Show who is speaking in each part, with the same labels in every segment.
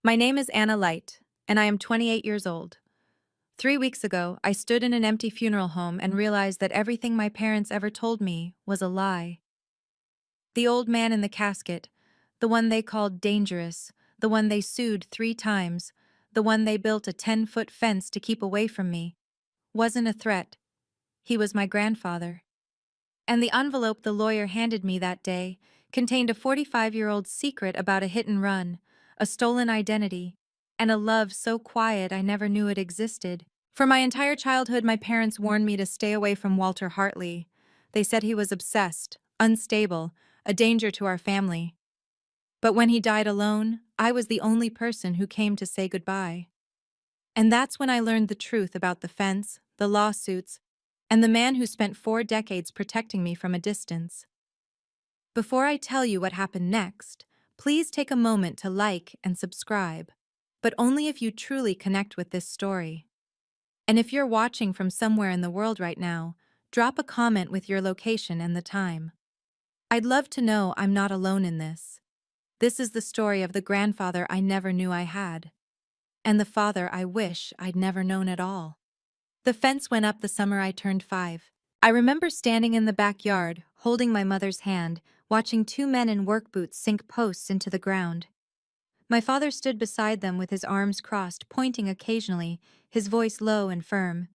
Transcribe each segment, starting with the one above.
Speaker 1: My name is Anna Light, and I am 28 years old. 3 weeks ago, I stood in an empty funeral home and realized that everything my parents ever told me was a lie. The old man in the casket, the one they called dangerous, the one they sued 3 times, the one they built a 10-foot fence to keep away from me, wasn't a threat. He was my grandfather. And the envelope the lawyer handed me that day contained a 45-year-old secret about a hit and run, a stolen identity, and a love so quiet I never knew it existed. For my entire childhood, my parents warned me to stay away from Walter Hartley. They said he was obsessed, unstable, a danger to our family. But when he died alone, I was the only person who came to say goodbye. And that's when I learned the truth about the fence, the lawsuits, and the man who spent 4 decades protecting me from a distance. Before I tell you what happened next, please take a moment to like and subscribe, but only if you truly connect with this story. And if you're watching from somewhere in the world right now, drop a comment with your location and the time. I'd love to know I'm not alone in this. This is the story of the grandfather I never knew I had, and the father I wish I'd never known at all. The fence went up the summer I turned 5. I remember standing in the backyard, holding my mother's hand, watching 2 men in work boots sink posts into the ground. My father stood beside them with his arms crossed, pointing occasionally, his voice low and firm.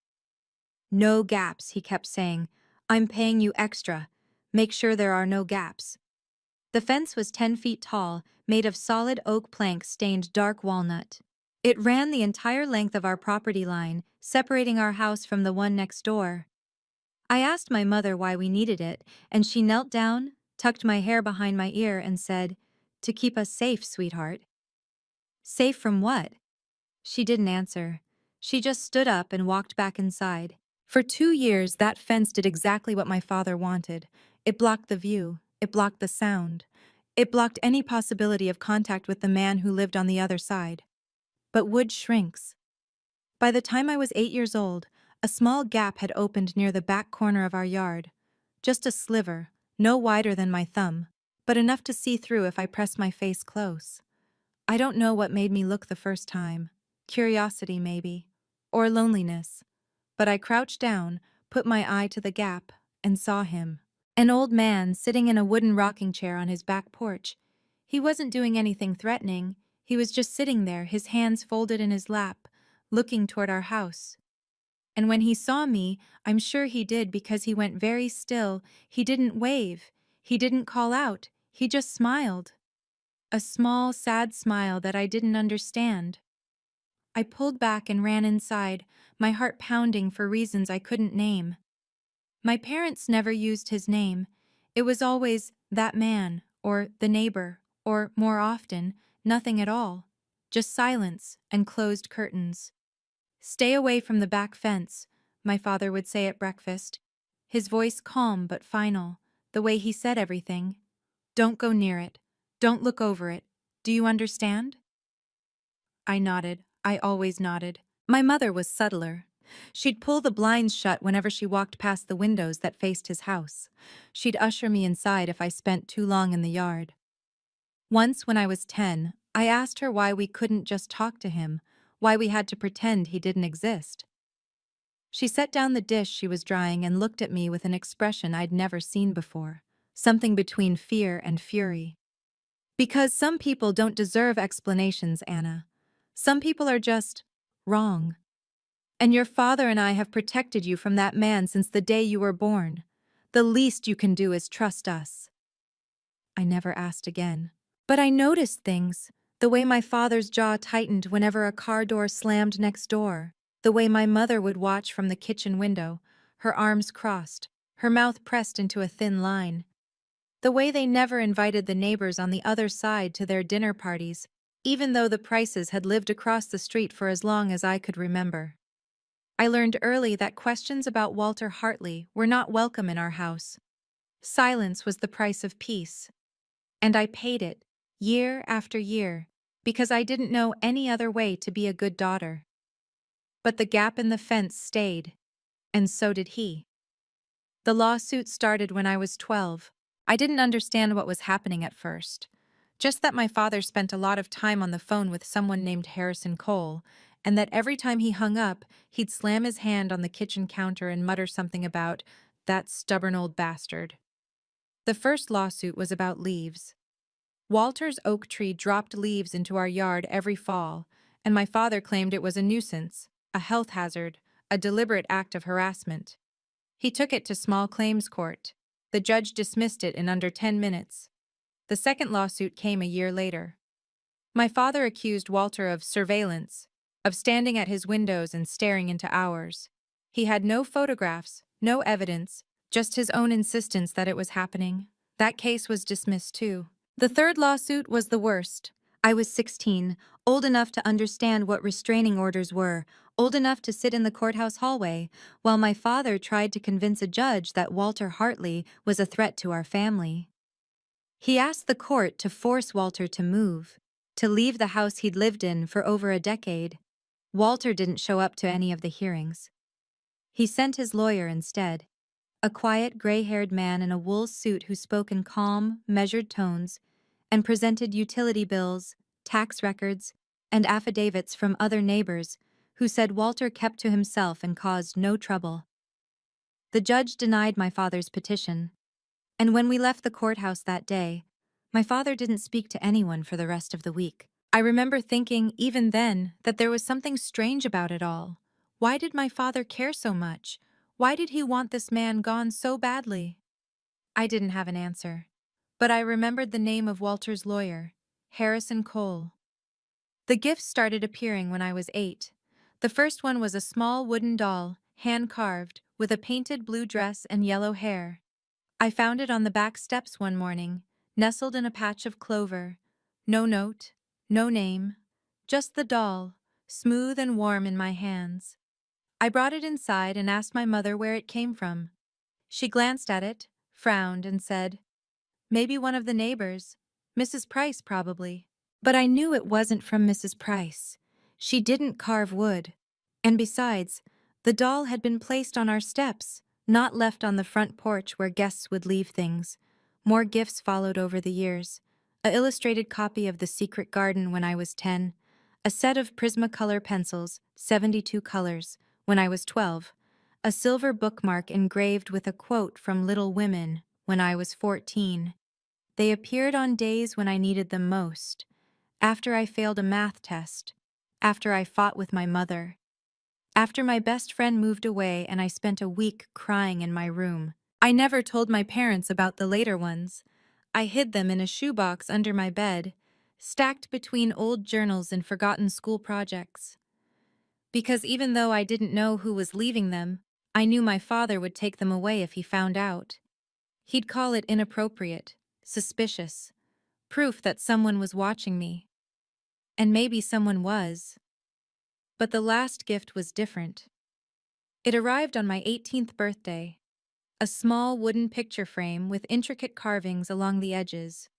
Speaker 1: "No gaps," he kept saying. "I'm paying you extra. Make sure there are no gaps." The fence was 10 feet tall, made of solid oak planks stained dark walnut. It ran the entire length of our property line, separating our house from the one next door. I asked my mother why we needed it, and she knelt down, tucked my hair behind my ear, and said, "To keep us safe, sweetheart." Safe from what? She didn't answer. She just stood up and walked back inside. For 2 years, that fence did exactly what my father wanted. It blocked the view. It blocked the sound. It blocked any possibility of contact with the man who lived on the other side. But wood shrinks. By the time I was 8 years old, a small gap had opened near the back corner of our yard. Just a sliver, no wider than my thumb, but enough to see through if I pressed my face close. I don't know what made me look the first time. Curiosity, maybe. Or loneliness. But I crouched down, put my eye to the gap, and saw him. An old man sitting in a wooden rocking chair on his back porch. He wasn't doing anything threatening. He was just sitting there, his hands folded in his lap, looking toward our house. And when he saw me, I'm sure he did because he went very still. He didn't wave. He didn't call out. He just smiled. A small, sad smile that I didn't understand. I pulled back and ran inside, my heart pounding for reasons I couldn't name. My parents never used his name. It was always that man, or the neighbor, or, more often, nothing at all. Just silence and closed curtains. "Stay away from the back fence," my father would say at breakfast, his voice calm but final, the way he said everything. "Don't go near it. Don't look over it. Do you understand?" I nodded. I always nodded. My mother was subtler. She'd pull the blinds shut whenever she walked past the windows that faced his house. She'd usher me inside if I spent too long in the yard. Once, when I was 10, I asked her why we couldn't just talk to him, why we had to pretend he didn't exist. She set down the dish she was drying and looked at me with an expression I'd never seen before, something between fear and fury. "Because some people don't deserve explanations, Anna. Some people are just wrong. And your father and I have protected you from that man since the day you were born. The least you can do is trust us." I never asked again. But I noticed things. The way my father's jaw tightened whenever a car door slammed next door. The way my mother would watch from the kitchen window, her arms crossed, her mouth pressed into a thin line. The way they never invited the neighbors on the other side to their dinner parties, even though the Prices had lived across the street for as long as I could remember. I learned early that questions about Walter Hartley were not welcome in our house. Silence was the price of peace. And I paid it, year after year, because I didn't know any other way to be a good daughter. But the gap in the fence stayed, and so did he. The lawsuit started when I was 12. I didn't understand what was happening at first. Just that my father spent a lot of time on the phone with someone named Harrison Cole, and that every time he hung up, he'd slam his hand on the kitchen counter and mutter something about that stubborn old bastard. The first lawsuit was about leaves. Walter's oak tree dropped leaves into our yard every fall, and my father claimed it was a nuisance, a health hazard, a deliberate act of harassment. He took it to small claims court. The judge dismissed it in under 10 minutes. The second lawsuit came a year later. My father accused Walter of surveillance, of standing at his windows and staring into ours. He had no photographs, no evidence, just his own insistence that it was happening. That case was dismissed too. The third lawsuit was the worst. I was 16, old enough to understand what restraining orders were, old enough to sit in the courthouse hallway, while my father tried to convince a judge that Walter Hartley was a threat to our family. He asked the court to force Walter to move, to leave the house he'd lived in for over a decade. Walter didn't show up to any of the hearings. He sent his lawyer instead, a quiet, gray-haired man in a wool suit who spoke in calm, measured tones and presented utility bills, tax records, and affidavits from other neighbors who said Walter kept to himself and caused no trouble. The judge denied my father's petition, and when we left the courthouse that day, my father didn't speak to anyone for the rest of the week. I remember thinking, even then, that there was something strange about it all. Why did my father care so much? Why did he want this man gone so badly? I didn't have an answer, but I remembered the name of Walter's lawyer, Harrison Cole. The gifts started appearing when I was 8. The first one was a small wooden doll, hand-carved, with a painted blue dress and yellow hair. I found it on the back steps one morning, nestled in a patch of clover. No note, no name, just the doll, smooth and warm in my hands. I brought it inside and asked my mother where it came from. She glanced at it, frowned, and said, "Maybe one of the neighbors. Mrs. Price, probably." But I knew it wasn't from Mrs. Price. She didn't carve wood. And besides, the doll had been placed on our steps, not left on the front porch where guests would leave things. More gifts followed over the years. An illustrated copy of The Secret Garden when I was 10. A set of Prismacolor pencils, 72 colors, when I was 12. A silver bookmark engraved with a quote from Little Women when I was 14. They appeared on days when I needed them most. After I failed a math test. After I fought with my mother. After my best friend moved away and I spent a week crying in my room. I never told my parents about the later ones. I hid them in a shoebox under my bed, stacked between old journals and forgotten school projects. Because even though I didn't know who was leaving them, I knew my father would take them away if he found out. He'd call it inappropriate, suspicious, proof that someone was watching me. And maybe someone was. But the last gift was different. It arrived on my 18th birthday. A small wooden picture frame with intricate carvings along the edges.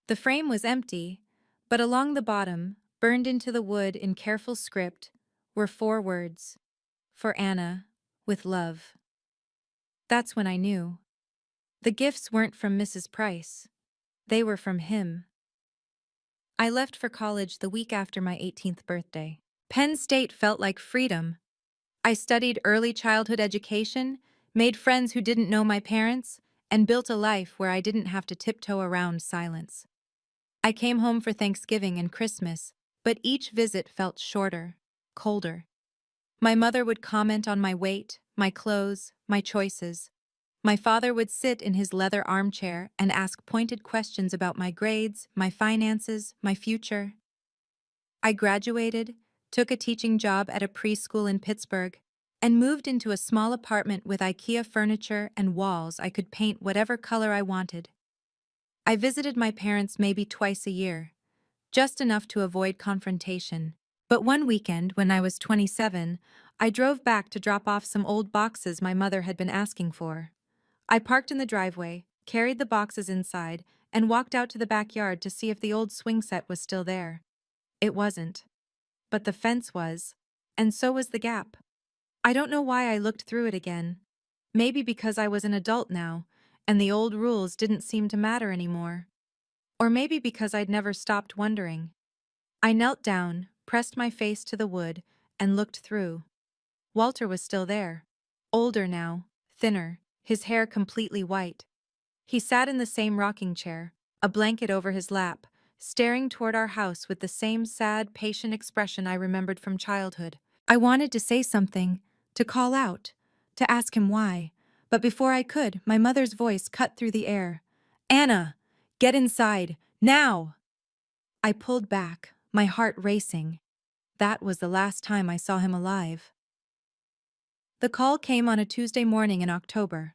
Speaker 1: The frame was empty, but along the bottom, burned into the wood in careful script, were 4 words. For Anna, with love. That's when I knew. The gifts weren't from Mrs. Price. They were from him. I left for college the week after my 18th birthday. Penn State felt like freedom. I studied early childhood education, made friends who didn't know my parents, and built a life where I didn't have to tiptoe around silence. I came home for Thanksgiving and Christmas, but each visit felt shorter, colder. My mother would comment on my weight, my clothes, my choices. My father would sit in his leather armchair and ask pointed questions about my grades, my finances, my future. I graduated, took a teaching job at a preschool in Pittsburgh, and moved into a small apartment with IKEA furniture and walls I could paint whatever color I wanted. I visited my parents maybe twice a year, just enough to avoid confrontation. But one weekend, when I was 27, I drove back to drop off some old boxes my mother had been asking for. I parked in the driveway, carried the boxes inside, and walked out to the backyard to see if the old swing set was still there. It wasn't. But the fence was, and so was the gap. I don't know why I looked through it again. Maybe because I was an adult now, and the old rules didn't seem to matter anymore. Or maybe because I'd never stopped wondering. I knelt down, pressed my face to the wood, and looked through. Walter was still there. Older now, thinner, his hair completely white. He sat in the same rocking chair, a blanket over his lap, staring toward our house with the same sad, patient expression I remembered from childhood. I wanted to say something, to call out, to ask him why, but before I could, my mother's voice cut through the air. "Anna! Get inside! Now!" I pulled back, my heart racing. That was the last time I saw him alive. The call came on a Tuesday morning in October.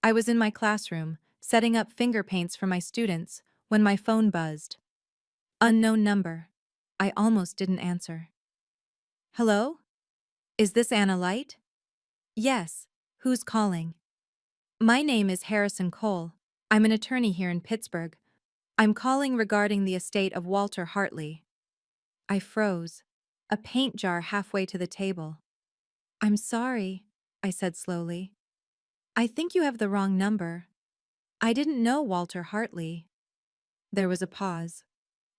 Speaker 1: I was in my classroom, setting up finger paints for my students, when my phone buzzed. Unknown number. I almost didn't answer. "Hello? Is this Anna Light?" "Yes. Who's calling?" "My name is Harrison Cole. I'm an attorney here in Pittsburgh. I'm calling regarding the estate of Walter Hartley." I froze, a paint jar halfway to the table. "I'm sorry," I said slowly. "I think you have the wrong number. I didn't know Walter Hartley." There was a pause.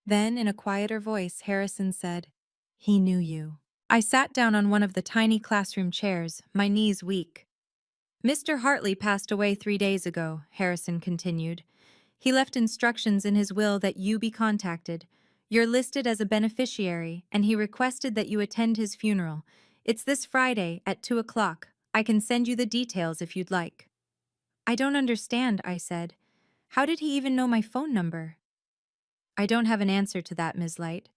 Speaker 1: Then, in a quieter voice, Harrison said, "He knew you." I sat down on one of the tiny classroom chairs, my knees weak. "Mr. Hartley passed away 3 days ago," Harrison continued. "He left instructions in his will that you be contacted. You're listed as a beneficiary, and he requested that you attend his funeral. It's this Friday at 2 o'clock. I can send you the details if you'd like." "I don't understand," I said. "How did he even know my phone number?" "I don't have an answer to that, Ms. Light.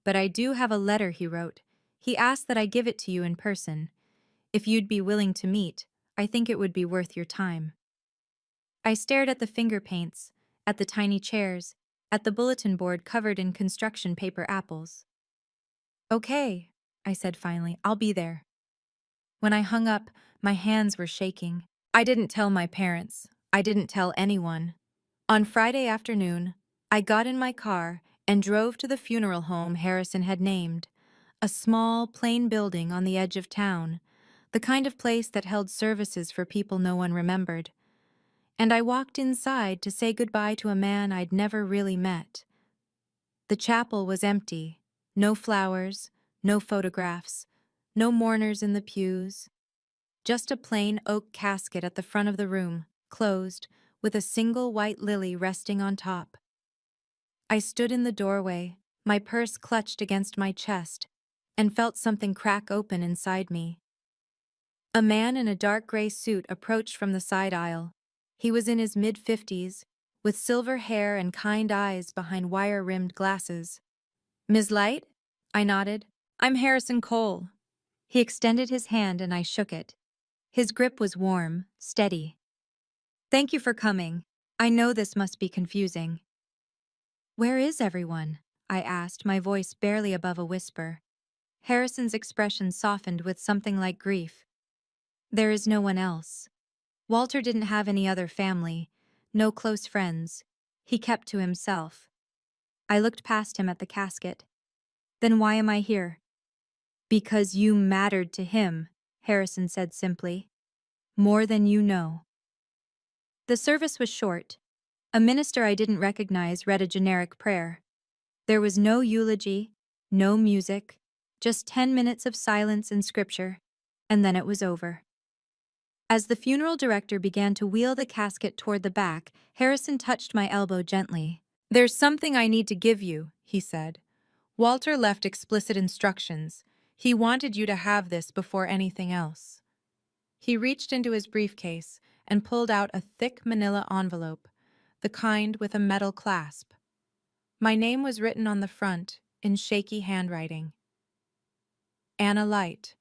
Speaker 1: But I do have a letter he wrote. He asked that I give it to you in person. If you'd be willing to meet, I think it would be worth your time." I stared at the finger paints, at the tiny chairs, at the bulletin board covered in construction paper apples. "Okay," I said finally, "I'll be there." When I hung up, my hands were shaking. I didn't tell my parents. I didn't tell anyone. On Friday afternoon, I got in my car and drove to the funeral home Harrison had named, a small, plain building on the edge of town, the kind of place that held services for people no one remembered. And I walked inside to say goodbye to a man I'd never really met. The chapel was empty. No flowers, no photographs, no mourners in the pews. Just a plain oak casket at the front of the room, closed, with a single white lily resting on top. I stood in the doorway, my purse clutched against my chest, and felt something crack open inside me. A man in a dark gray suit approached from the side aisle. He was in his mid-50s, with silver hair and kind eyes behind wire-rimmed glasses. "Ms. Light?" I nodded. "I'm Harrison Cole." He extended his hand and I shook it. His grip was warm, steady. "Thank you for coming. I know this must be confusing." "Where is everyone?" I asked, my voice barely above a whisper. Harrison's expression softened with something like grief. "There is no one else. Walter didn't have any other family, no close friends. He kept to himself." I looked past him at the casket. "Then why am I here?" "Because you mattered to him," Harrison said simply. "More than you know." The service was short. A minister I didn't recognize read a generic prayer. There was no eulogy, no music, just 10 minutes of silence and scripture, and then it was over. As the funeral director began to wheel the casket toward the back, Harrison touched my elbow gently. "There's something I need to give you," he said. "Walter left explicit instructions. He wanted you to have this before anything else." He reached into his briefcase and pulled out a thick manila envelope, the kind with a metal clasp. My name was written on the front in shaky handwriting. "Anna Light."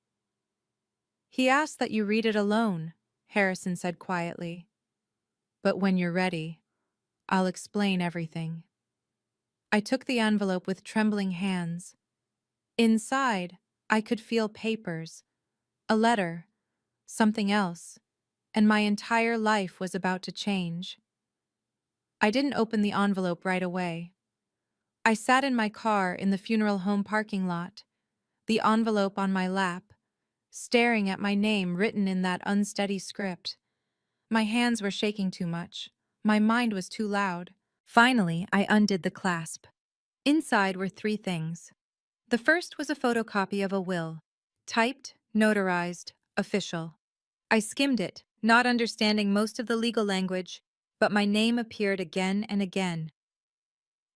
Speaker 1: "He asked that you read it alone," Harrison said quietly. "But when you're ready, I'll explain everything." I took the envelope with trembling hands. Inside, I could feel papers, a letter, something else, and my entire life was about to change. I didn't open the envelope right away. I sat in my car in the funeral home parking lot, the envelope on my lap, staring at my name written in that unsteady script. My hands were shaking too much. My mind was too loud. Finally, I undid the clasp. Inside were three things. The first was a photocopy of a will, typed, notarized, official. I skimmed it, not understanding most of the legal language, but my name appeared again and again.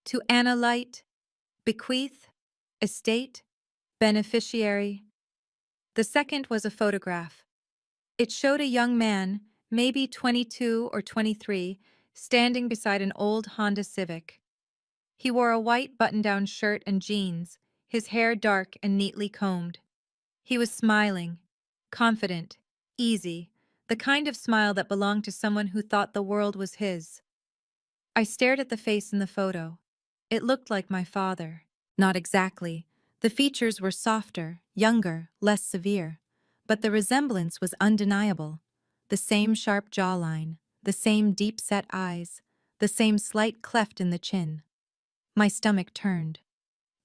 Speaker 1: To Anna Light, bequeath, estate, beneficiary. The second was a photograph. It showed a young man, maybe 22 or 23, standing beside an old Honda Civic. He wore a white button-down shirt and jeans, his hair dark and neatly combed. He was smiling, confident, easy, the kind of smile that belonged to someone who thought the world was his. I stared at the face in the photo. It looked like my father. Not exactly. The features were softer, younger, less severe. But the resemblance was undeniable. The same sharp jawline, the same deep-set eyes, the same slight cleft in the chin. My stomach turned.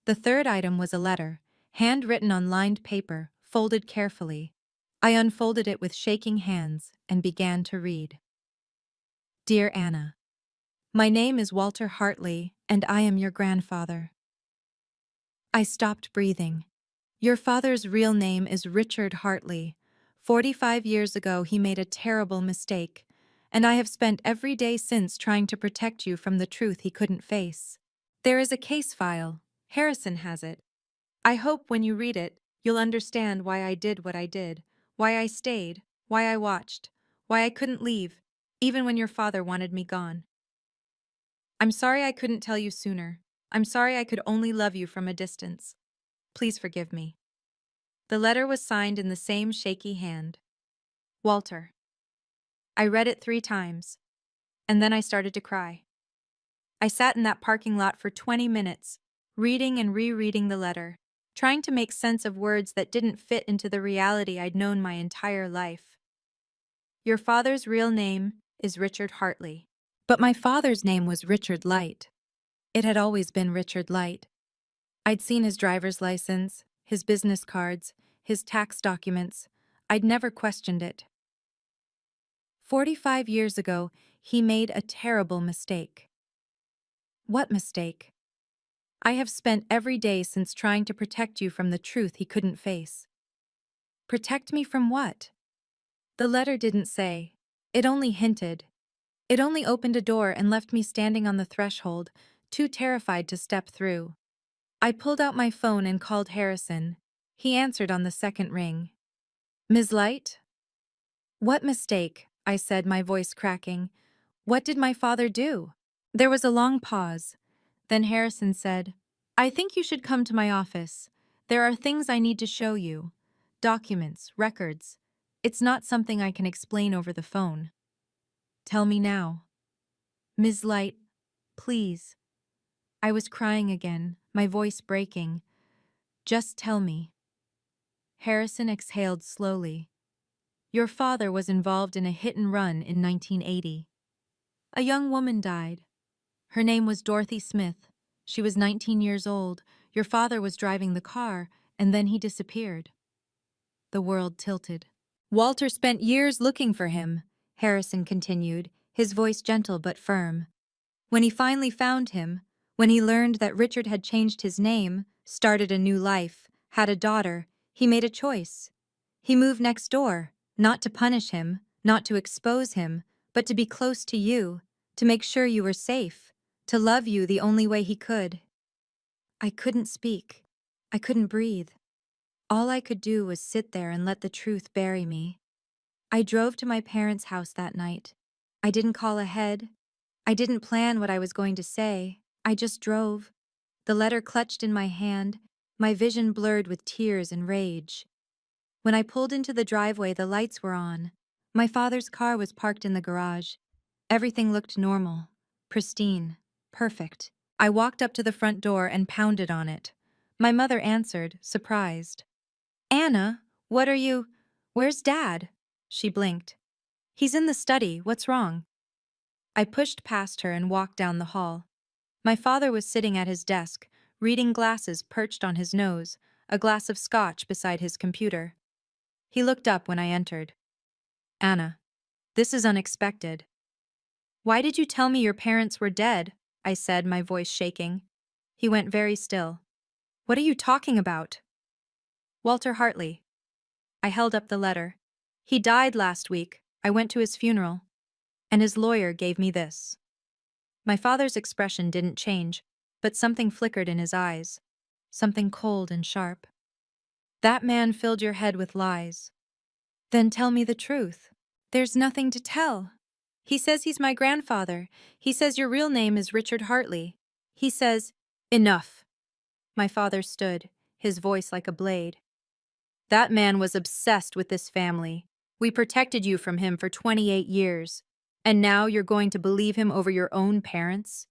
Speaker 1: The third item was a letter, handwritten on lined paper, folded carefully. I unfolded it with shaking hands and began to read. Dear Anna, my name is Walter Hartley, and I am your grandfather. I stopped breathing. Your father's real name is Richard Hartley. 45 years ago, he made a terrible mistake, and I have spent every day since trying to protect you from the truth he couldn't face. There is a case file. Harrison has it. I hope when you read it, you'll understand why I did what I did, why I stayed, why I watched, why I couldn't leave, even when your father wanted me gone. I'm sorry I couldn't tell you sooner. I'm sorry I could only love you from a distance. Please forgive me. The letter was signed in the same shaky hand. Walter. I read it 3 times, and then I started to cry. I sat in that parking lot for 20 minutes, reading and rereading the letter, trying to make sense of words that didn't fit into the reality I'd known my entire life. Your father's real name is Richard Hartley. But my father's name was Richard Light. It had always been Richard Light. I'd seen his driver's license, his business cards, his tax documents. I'd never questioned it. 45 years ago, he made a terrible mistake. What mistake? I have spent every day since trying to protect you from the truth he couldn't face. Protect me from what? The letter didn't say. It only hinted. It only opened a door and left me standing on the threshold, too terrified to step through. I pulled out my phone and called Harrison. He answered on the second ring. Ms. Light? What mistake? I said, my voice cracking. What did my father do? There was a long pause. Then Harrison said, I think you should come to my office. There are things I need to show you. Documents, records. It's not something I can explain over the phone. Tell me now. Ms. Light, please. I was crying again, my voice breaking. Just tell me. Harrison exhaled slowly. Your father was involved in a hit-and-run in 1980. A young woman died. Her name was Dorothy Smith. She was 19 years old. Your father was driving the car, and then he disappeared. The world tilted. Walter spent years looking for him, Harrison continued, his voice gentle but firm. When he finally found him, when he learned that Richard had changed his name, started a new life, had a daughter, he made a choice. He moved next door, not to punish him, not to expose him, but to be close to you, to make sure you were safe, to love you the only way he could. I couldn't speak. I couldn't breathe. All I could do was sit there and let the truth bury me. I drove to my parents' house that night. I didn't call ahead. I didn't plan what I was going to say. I just drove. The letter clutched in my hand, my vision blurred with tears and rage. When I pulled into the driveway, the lights were on. My father's car was parked in the garage. Everything looked normal, pristine, perfect. I walked up to the front door and pounded on it. My mother answered, surprised. Anna, what are you... Where's Dad? She blinked. He's in the study. What's wrong? I pushed past her and walked down the hall. My father was sitting at his desk, reading glasses perched on his nose, a glass of scotch beside his computer. He looked up when I entered. Anna, this is unexpected. Why did you tell me your parents were dead? I said, my voice shaking. He went very still. What are you talking about? Walter Hartley. I held up the letter. He died last week. I went to his funeral. And his lawyer gave me this. My father's expression didn't change, but something flickered in his eyes. Something cold and sharp. That man filled your head with lies. Then tell me the truth. There's nothing to tell. He says he's my grandfather. He says your real name is Richard Hartley. He says, enough. My father stood, his voice like a blade. That man was obsessed with this family. We protected you from him for 28 years. And now you're going to believe him over your own parents?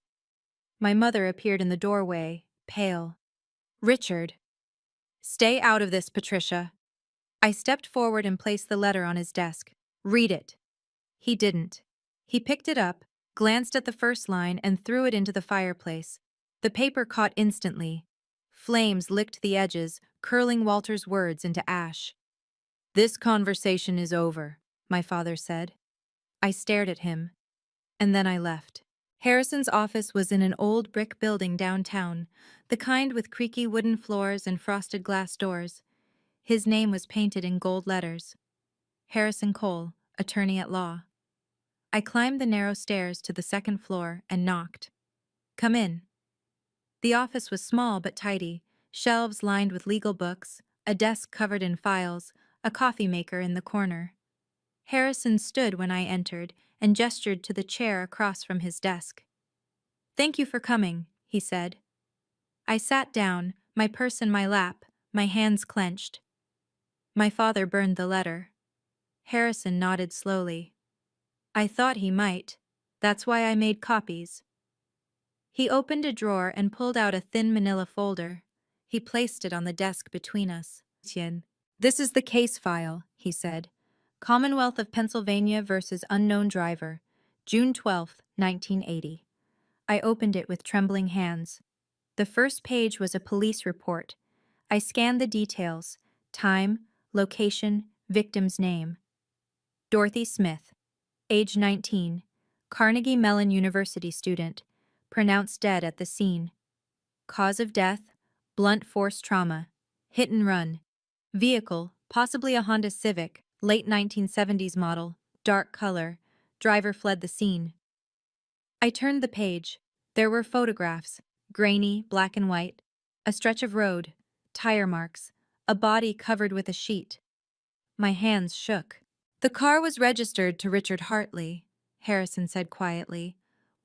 Speaker 1: My mother appeared in the doorway, pale. Richard. Stay out of this, Patricia. I stepped forward and placed the letter on his desk. Read it. He didn't. He picked it up, glanced at the first line, and threw it into the fireplace. The paper caught instantly. Flames licked the edges, curling Walter's words into ash. This conversation is over, my father said. I stared at him, and then I left. Harrison's office was in an old brick building downtown, the kind with creaky wooden floors and frosted glass doors. His name was painted in gold letters. Harrison Cole, attorney at law. I climbed the narrow stairs to the second floor and knocked. Come in. The office was small but tidy, shelves lined with legal books, a desk covered in files, a coffee maker in the corner. Harrison stood when I entered and gestured to the chair across from his desk. Thank you for coming, he said. I sat down, my purse in my lap, my hands clenched. My father burned the letter. Harrison nodded slowly. I thought he might. That's why I made copies. He opened a drawer and pulled out a thin manila folder. He placed it on the desk between us. This is the case file, he said. Commonwealth of Pennsylvania versus unknown driver, June 12, 1980. I opened it with trembling hands. The first page was a police report. I scanned the details: time, location, victim's name. Dorothy Smith, age 19, Carnegie Mellon University student, pronounced dead at the scene. Cause of death: blunt force trauma. Hit and run. Vehicle: possibly a Honda Civic, late 1970s model, dark color. Driver fled the scene. I turned the page. There were photographs, grainy, black and white, a stretch of road, tire marks, a body covered with a sheet. My hands shook. The car was registered to Richard Hartley, Harrison said quietly.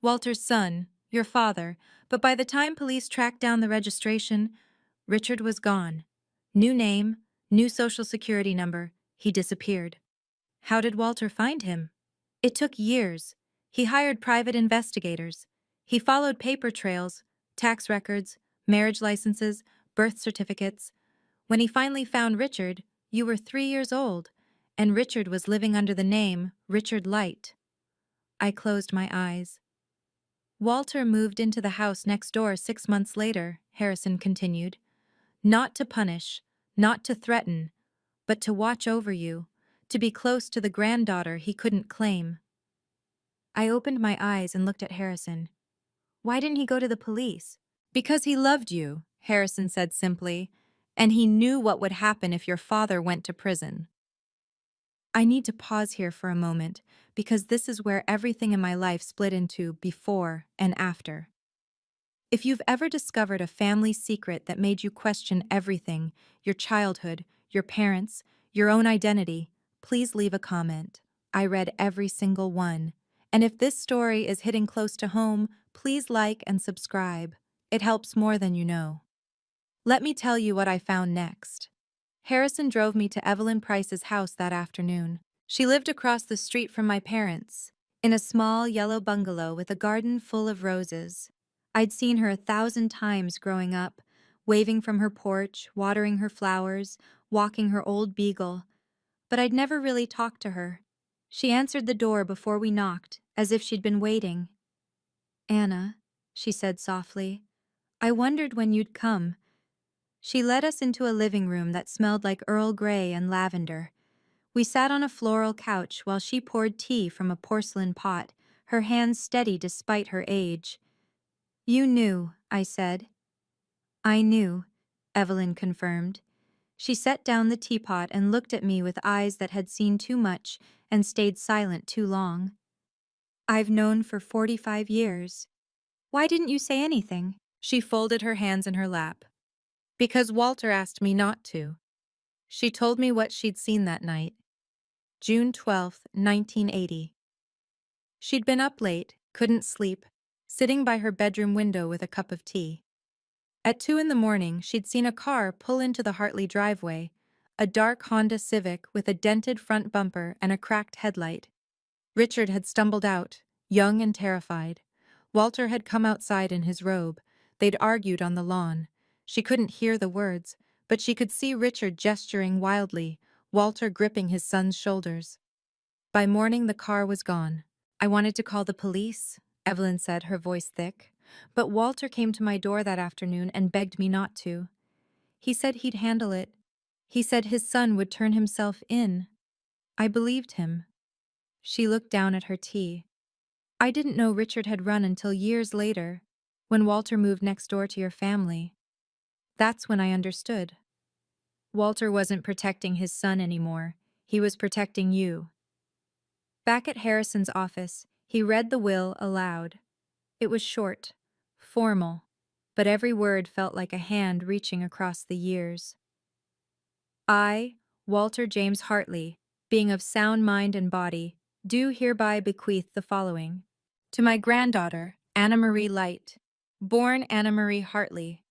Speaker 1: Walter's son, your father, but by the time police tracked down the registration, Richard was gone. New name, new social security number, he disappeared. How did Walter find him? It took years. He hired private investigators. He followed paper trails, tax records, marriage licenses, birth certificates. When he finally found Richard, you were 3 years old, and Richard was living under the name Richard Light. I closed my eyes. Walter moved into the house next door 6 months later, Harrison continued. Not to punish, not to threaten, but to watch over you, to be close to the granddaughter he couldn't claim. I opened my eyes and looked at Harrison. Why didn't he go to the police? Because he loved you, Harrison said simply, and he knew what would happen if your father went to prison. I need to pause here for a moment, because this is where everything in my life split into before and after. If you've ever discovered a family secret that made you question everything, your childhood, your parents, your own identity, please leave a comment. I read every single one. And if this story is hitting close to home, please like and subscribe. It helps more than you know. Let me tell you what I found next. Harrison drove me to Evelyn Price's house that afternoon. She lived across the street from my parents, in a small yellow bungalow with a garden full of roses. I'd seen her 1,000 times growing up, waving from her porch, watering her flowers, walking her old beagle, but I'd never really talked to her. She answered the door before we knocked, as if she'd been waiting. Anna, she said softly, I wondered when you'd come. She led us into a living room that smelled like Earl Grey and lavender. We sat on a floral couch while she poured tea from a porcelain pot, her hands steady despite her age. You knew, I said. I knew, Evelyn confirmed. She set down the teapot and looked at me with eyes that had seen too much and stayed silent too long. I've known for 45 years. Why didn't you say anything? She folded her hands in her lap. Because Walter asked me not to. She told me what she'd seen that night. June 12th, 1980. She'd been up late, couldn't sleep, sitting by her bedroom window with a cup of tea. At 2 in the morning, she'd seen a car pull into the Hartley driveway, a dark Honda Civic with a dented front bumper and a cracked headlight. Richard had stumbled out, young and terrified. Walter had come outside in his robe. They'd argued on the lawn. She couldn't hear the words, but she could see Richard gesturing wildly, Walter gripping his son's shoulders. By morning, the car was gone. I wanted to call the police, Evelyn said, her voice thick. But Walter came to my door that afternoon and begged me not to. He said he'd handle it. He said his son would turn himself in. I believed him. She looked down at her tea. I didn't know Richard had run until years later, when Walter moved next door to your family. That's when I understood. Walter wasn't protecting his son anymore. He was protecting you. Back at Harrison's office, he read the will aloud. It was short, formal, but every word felt like a hand reaching across the years. I, Walter James Hartley, being of sound mind and body, do hereby bequeath the following. To my granddaughter, Anna Marie Light, born Anna Marie Hartley,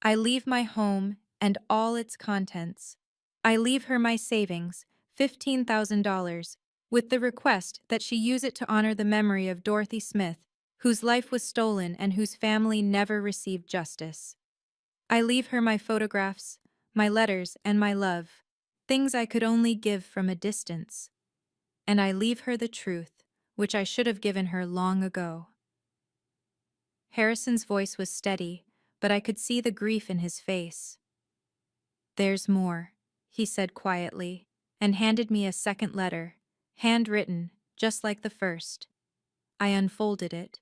Speaker 1: I leave my home and all its contents. I leave her my savings, $15,000, with the request that she use it to honor the memory of Dorothy Smith, whose life was stolen and whose family never received justice. I leave her my photographs, my letters, and my love, things I could only give from a distance. And I leave her the truth, which I should have given her long ago. Harrison's voice was steady, but I could see the grief in his face. There's more, he said quietly, and handed me a second letter, handwritten, just like the first. I unfolded it.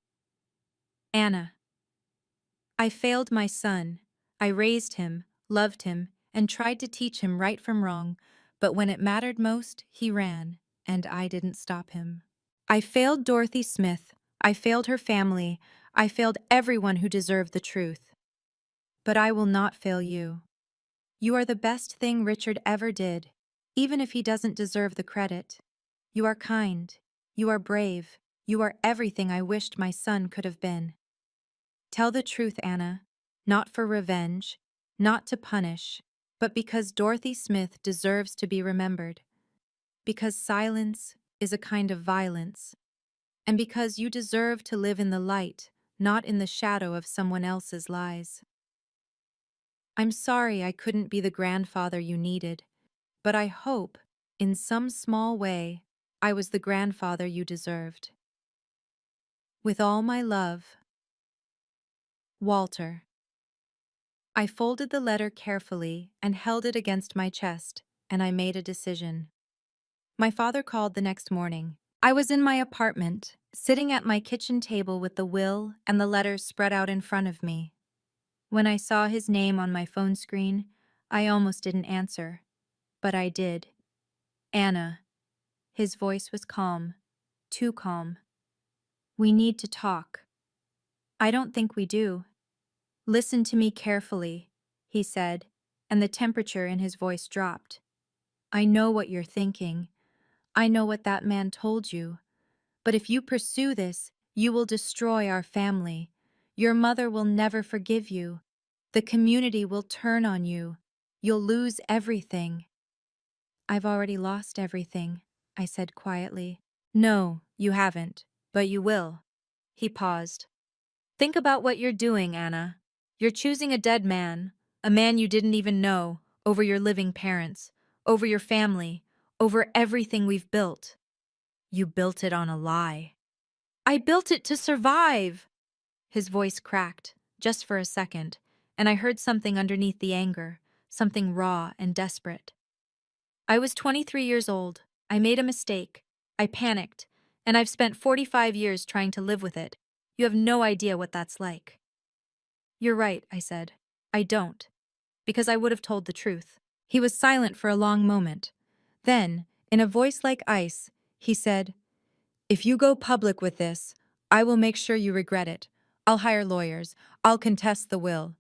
Speaker 1: Anna. I failed my son. I raised him, loved him, and tried to teach him right from wrong, but when it mattered most, he ran, and I didn't stop him. I failed Dorothy Smith. I failed her family. I failed everyone who deserved the truth. But I will not fail you. You are the best thing Richard ever did, even if he doesn't deserve the credit. You are kind. You are brave. You are everything I wished my son could have been. Tell the truth, Anna, not for revenge, not to punish, but because Dorothy Smith deserves to be remembered. Because silence is a kind of violence. And because you deserve to live in the light, not in the shadow of someone else's lies. I'm sorry I couldn't be the grandfather you needed, but I hope, in some small way, I was the grandfather you deserved. With all my love, Walter. I folded the letter carefully and held it against my chest, and I made a decision. My father called the next morning. I was in my apartment, sitting at my kitchen table with the will and the letters spread out in front of me. When I saw his name on my phone screen, I almost didn't answer, but I did. Anna. His voice was calm, too calm. We need to talk. I don't think we do. Listen to me carefully, he said, and the temperature in his voice dropped. I know what you're thinking. I know what that man told you. But if you pursue this, you will destroy our family. Your mother will never forgive you. The community will turn on you. You'll lose everything. I've already lost everything, I said quietly. No, you haven't, but you will. He paused. Think about what you're doing, Anna. You're choosing a dead man, a man you didn't even know, over your living parents, over your family, over everything we've built. You built it on a lie. I built it to survive! His voice cracked, just for a second, and I heard something underneath the anger, something raw and desperate. I was 23 years old. I made a mistake. I panicked, and I've spent 45 years trying to live with it. You have no idea what that's like. You're right, I said. I don't. Because I would have told the truth. He was silent for a long moment. Then, in a voice like ice, he said, "If you go public with this, I will make sure you regret it. I'll hire lawyers. I'll contest the will.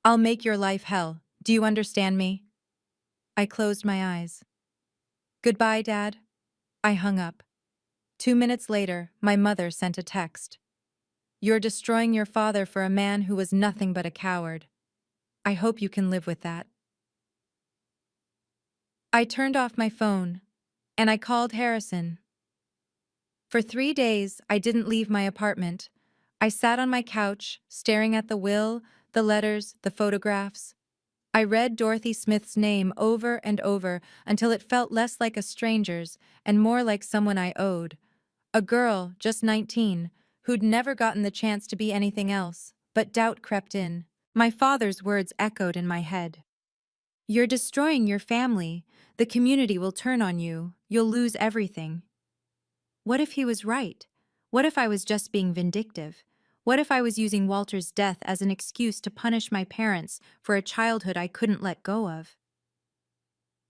Speaker 1: I'll make your life hell. Do you understand me?" I closed my eyes. "Goodbye, Dad." I hung up. 2 minutes later, my mother sent a text. "You're destroying your father for a man who was nothing but a coward. I hope you can live with that." I turned off my phone, and I called Harrison. For 3 days, I didn't leave my apartment. I sat on my couch, staring at the will, the letters, the photographs. I read Dorothy Smith's name over and over until it felt less like a stranger's and more like someone I owed. A girl, just 19, who'd never gotten the chance to be anything else, but doubt crept in. My father's words echoed in my head. "You're destroying your family. The community will turn on you. You'll lose everything." What if he was right? What if I was just being vindictive? What if I was using Walter's death as an excuse to punish my parents for a childhood I couldn't let go of?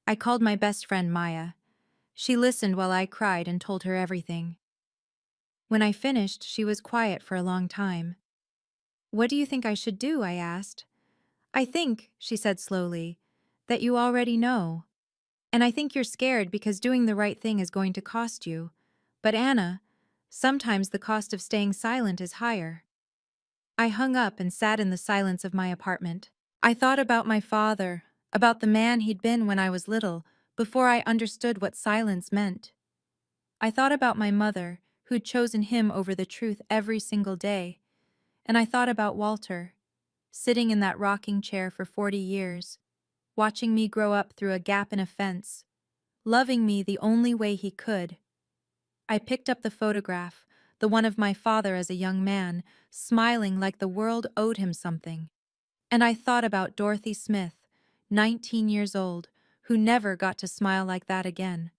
Speaker 1: I called my best friend Maya. She listened while I cried and told her everything. When I finished, she was quiet for a long time. "What do you think I should do?" I asked. "I think," she said slowly, "that you already know. And I think you're scared because doing the right thing is going to cost you. But Anna, sometimes the cost of staying silent is higher." I hung up and sat in the silence of my apartment. I thought about my father, about the man he'd been when I was little, before I understood what silence meant. I thought about my mother, who'd chosen him over the truth every single day. And I thought about Walter, sitting in that rocking chair for 40 years, watching me grow up through a gap in a fence, loving me the only way he could. I picked up the photograph, the one of my father as a young man, smiling like the world owed him something. And I thought about Dorothy Smith, 19 years old, who never got to smile like that again.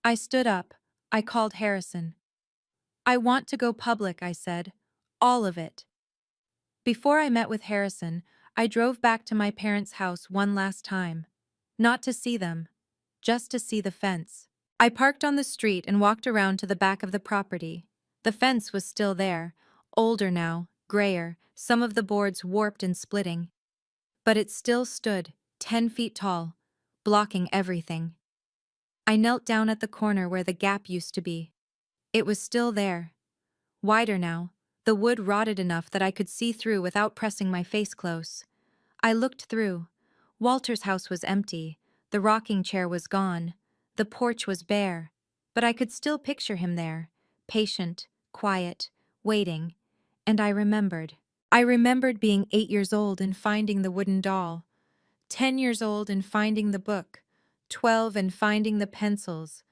Speaker 1: I stood up. I called Harrison. "I want to go public," I said. "All of it." Before I met with Harrison, I drove back to my parents' house one last time. Not to see them, just to see the fence. I parked on the street and walked around to the back of the property. The fence was still there, older now, grayer, some of the boards warped and splitting. But it still stood, 10 feet tall, blocking everything. I knelt down at the corner where the gap used to be. It was still there. Wider now, the wood rotted enough that I could see through without pressing my face close. I looked through. Walter's house was empty. The rocking chair was gone. The porch was bare. But I could still picture him there, patient, quiet, waiting. And I remembered. I remembered being 8 years old and finding the wooden doll, 10 years old and finding the book, 12 and finding the pencils.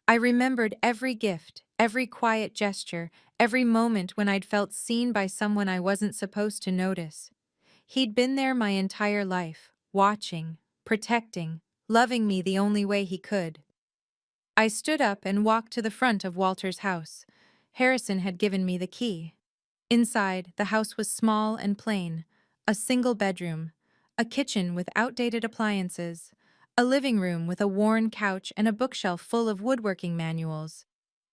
Speaker 1: I remembered every gift, every quiet gesture, every moment when I'd felt seen by someone I wasn't supposed to notice. He'd been there my entire life, watching, protecting, loving me the only way he could. I stood up and walked to the front of Walter's house. Harrison had given me the key. Inside, the house was small and plain, a single bedroom, a kitchen with outdated appliances, a living room with a worn couch and a bookshelf full of woodworking manuals.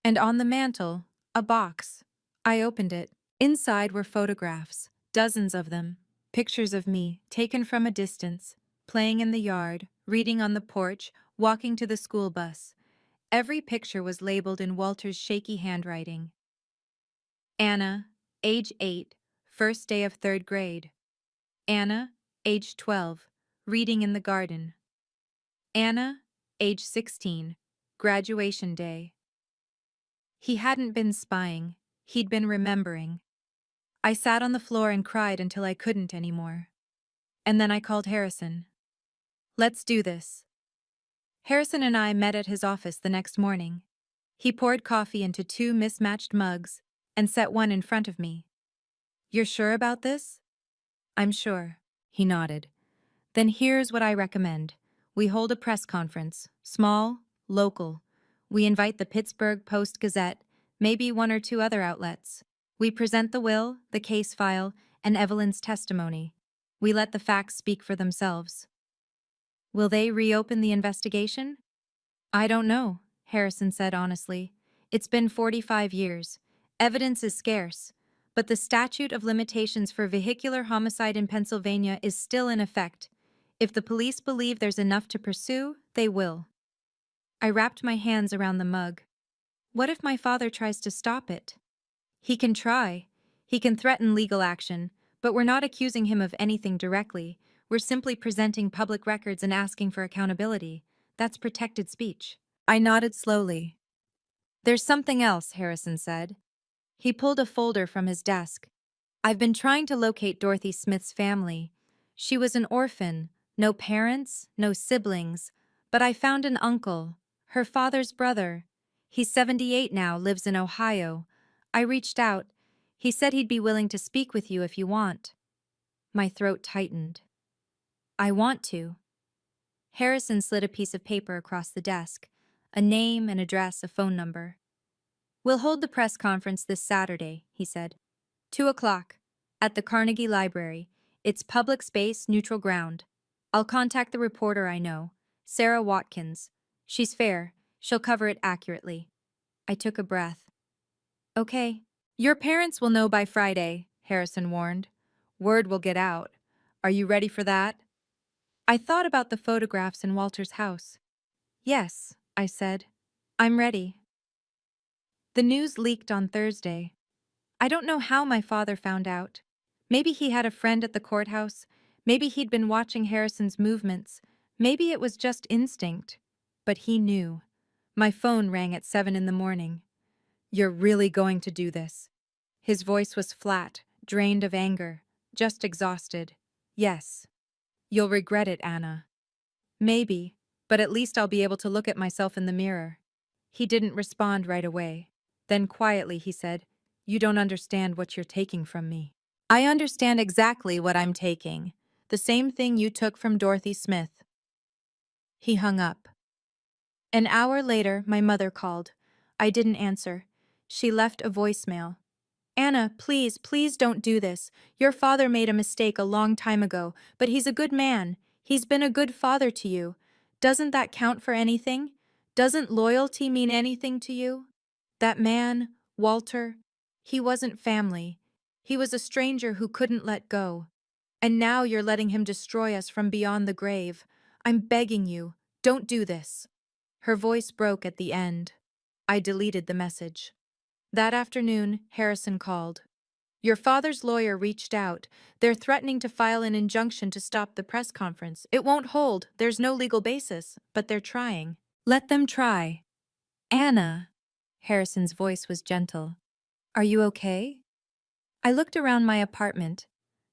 Speaker 1: And on the mantel, a box. I opened it. Inside were photographs, dozens of them, pictures of me, taken from a distance, playing in the yard, reading on the porch, walking to the school bus. Every picture was labeled in Walter's shaky handwriting. Anna, age 8, first day of 3rd grade. Anna, age 12, reading in the garden. Anna, age 16, graduation day. He hadn't been spying, he'd been remembering. I sat on the floor and cried until I couldn't anymore. And then I called Harrison. "Let's do this." Harrison and I met at his office the next morning. He poured coffee into 2 mismatched mugs and set one in front of me. "You're sure about this?" "I'm sure," he nodded. "Then here's what I recommend. We hold a press conference, small, local. We invite the Pittsburgh Post-Gazette, maybe 1 or 2 other outlets. We present the will, the case file, and Evelyn's testimony. We let the facts speak for themselves. Will they reopen the investigation? I don't know, Harrison said honestly. It's been 45 years. Evidence is scarce, but the statute of limitations for vehicular homicide in Pennsylvania is still in effect. If the police believe there's enough to pursue, they will. I wrapped my hands around the mug. What if my father tries to stop it? He can try. He can threaten legal action, but we're not accusing him of anything directly. We're simply presenting public records and asking for accountability. That's protected speech. I nodded slowly. There's something else, Harrison said. He pulled a folder from his desk. I've been trying to locate Dorothy Smith's family. She was an orphan, no parents, no siblings, but I found an uncle, her father's brother. He's 78 now, lives in Ohio. I reached out. He said he'd be willing to speak with you if you want. My throat tightened. I want to. Harrison slid a piece of paper across the desk, a name, an address, a phone number. We'll hold the press conference this Saturday, he said. 2:00, at the Carnegie Library. It's public space, neutral ground. I'll contact the reporter I know, Sarah Watkins. She's fair. She'll cover it accurately. I took a breath. Okay. Your parents will know by Friday, Harrison warned. Word will get out. Are you ready for that? I thought about the photographs in Walter's house. Yes, I said. I'm ready. The news leaked on Thursday. I don't know how my father found out. Maybe he had a friend at the courthouse. Maybe he'd been watching Harrison's movements. Maybe it was just instinct. But he knew. My phone rang at 7 in the morning. You're really going to do this? His voice was flat, drained of anger, just exhausted. Yes. You'll regret it, Anna. Maybe, but at least I'll be able to look at myself in the mirror. He didn't respond right away. Then quietly he said, You don't understand what you're taking from me. I understand exactly what I'm taking. The same thing you took from Dorothy Smith. He hung up. An hour later, my mother called. I didn't answer. She left a voicemail. Anna, please, please don't do this. Your father made a mistake a long time ago, but he's a good man. He's been a good father to you. Doesn't that count for anything? Doesn't loyalty mean anything to you? That man, Walter, he wasn't family. He was a stranger who couldn't let go. And now you're letting him destroy us from beyond the grave. I'm begging you, don't do this. Her voice broke at the end. I deleted the message. That afternoon, Harrison called. Your father's lawyer reached out. They're threatening to file an injunction to stop the press conference. It won't hold. There's no legal basis, but they're trying. Let them try. Anna. Harrison's voice was gentle. Are you okay? I looked around my apartment,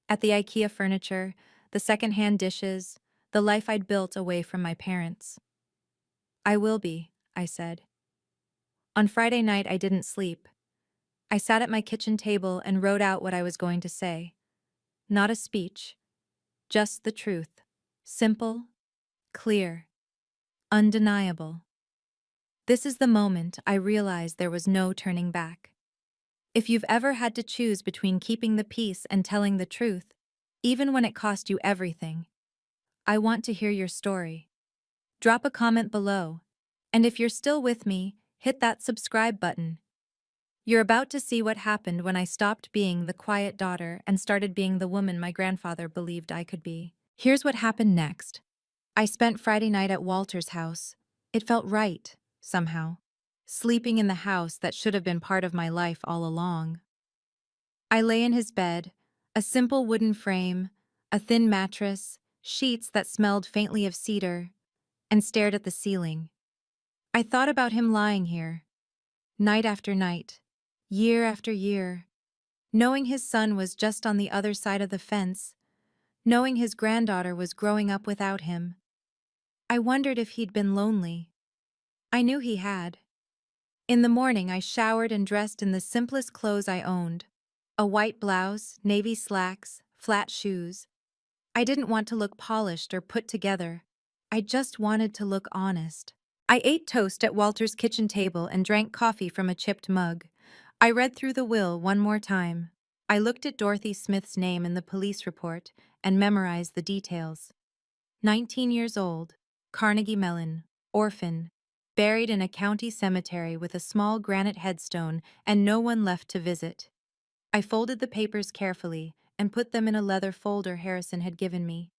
Speaker 1: at the IKEA furniture, the secondhand dishes, the life I'd built away from my parents. I will be, I said. On Friday night, I didn't sleep. I sat at my kitchen table and wrote out what I was going to say. Not a speech, just the truth. Simple, clear, undeniable. This is the moment I realized there was no turning back. If you've ever had to choose between keeping the peace and telling the truth, even when it cost you everything, I want to hear your story. Drop a comment below, and if you're still with me, hit that subscribe button. You're about to see what happened when I stopped being the quiet daughter and started being the woman my grandfather believed I could be. Here's what happened next. I spent Friday night at Walter's house. It felt right, somehow. Sleeping in the house that should have been part of my life all along. I lay in his bed, a simple wooden frame, a thin mattress, sheets that smelled faintly of cedar, and stared at the ceiling. I thought about him lying here, night after night, year after year, knowing his son was just on the other side of the fence, knowing his granddaughter was growing up without him. I wondered if he'd been lonely. I knew he had. In the morning, I showered and dressed in the simplest clothes I owned. A white blouse, navy slacks, flat shoes. I didn't want to look polished or put together. I just wanted to look honest. I ate toast at Walter's kitchen table and drank coffee from a chipped mug. I read through the will one more time. I looked at Dorothy Smith's name in the police report and memorized the details. 19 years old, Carnegie Mellon, orphan, buried in a county cemetery with a small granite headstone and no one left to visit. I folded the papers carefully and put them in a leather folder Harrison had given me.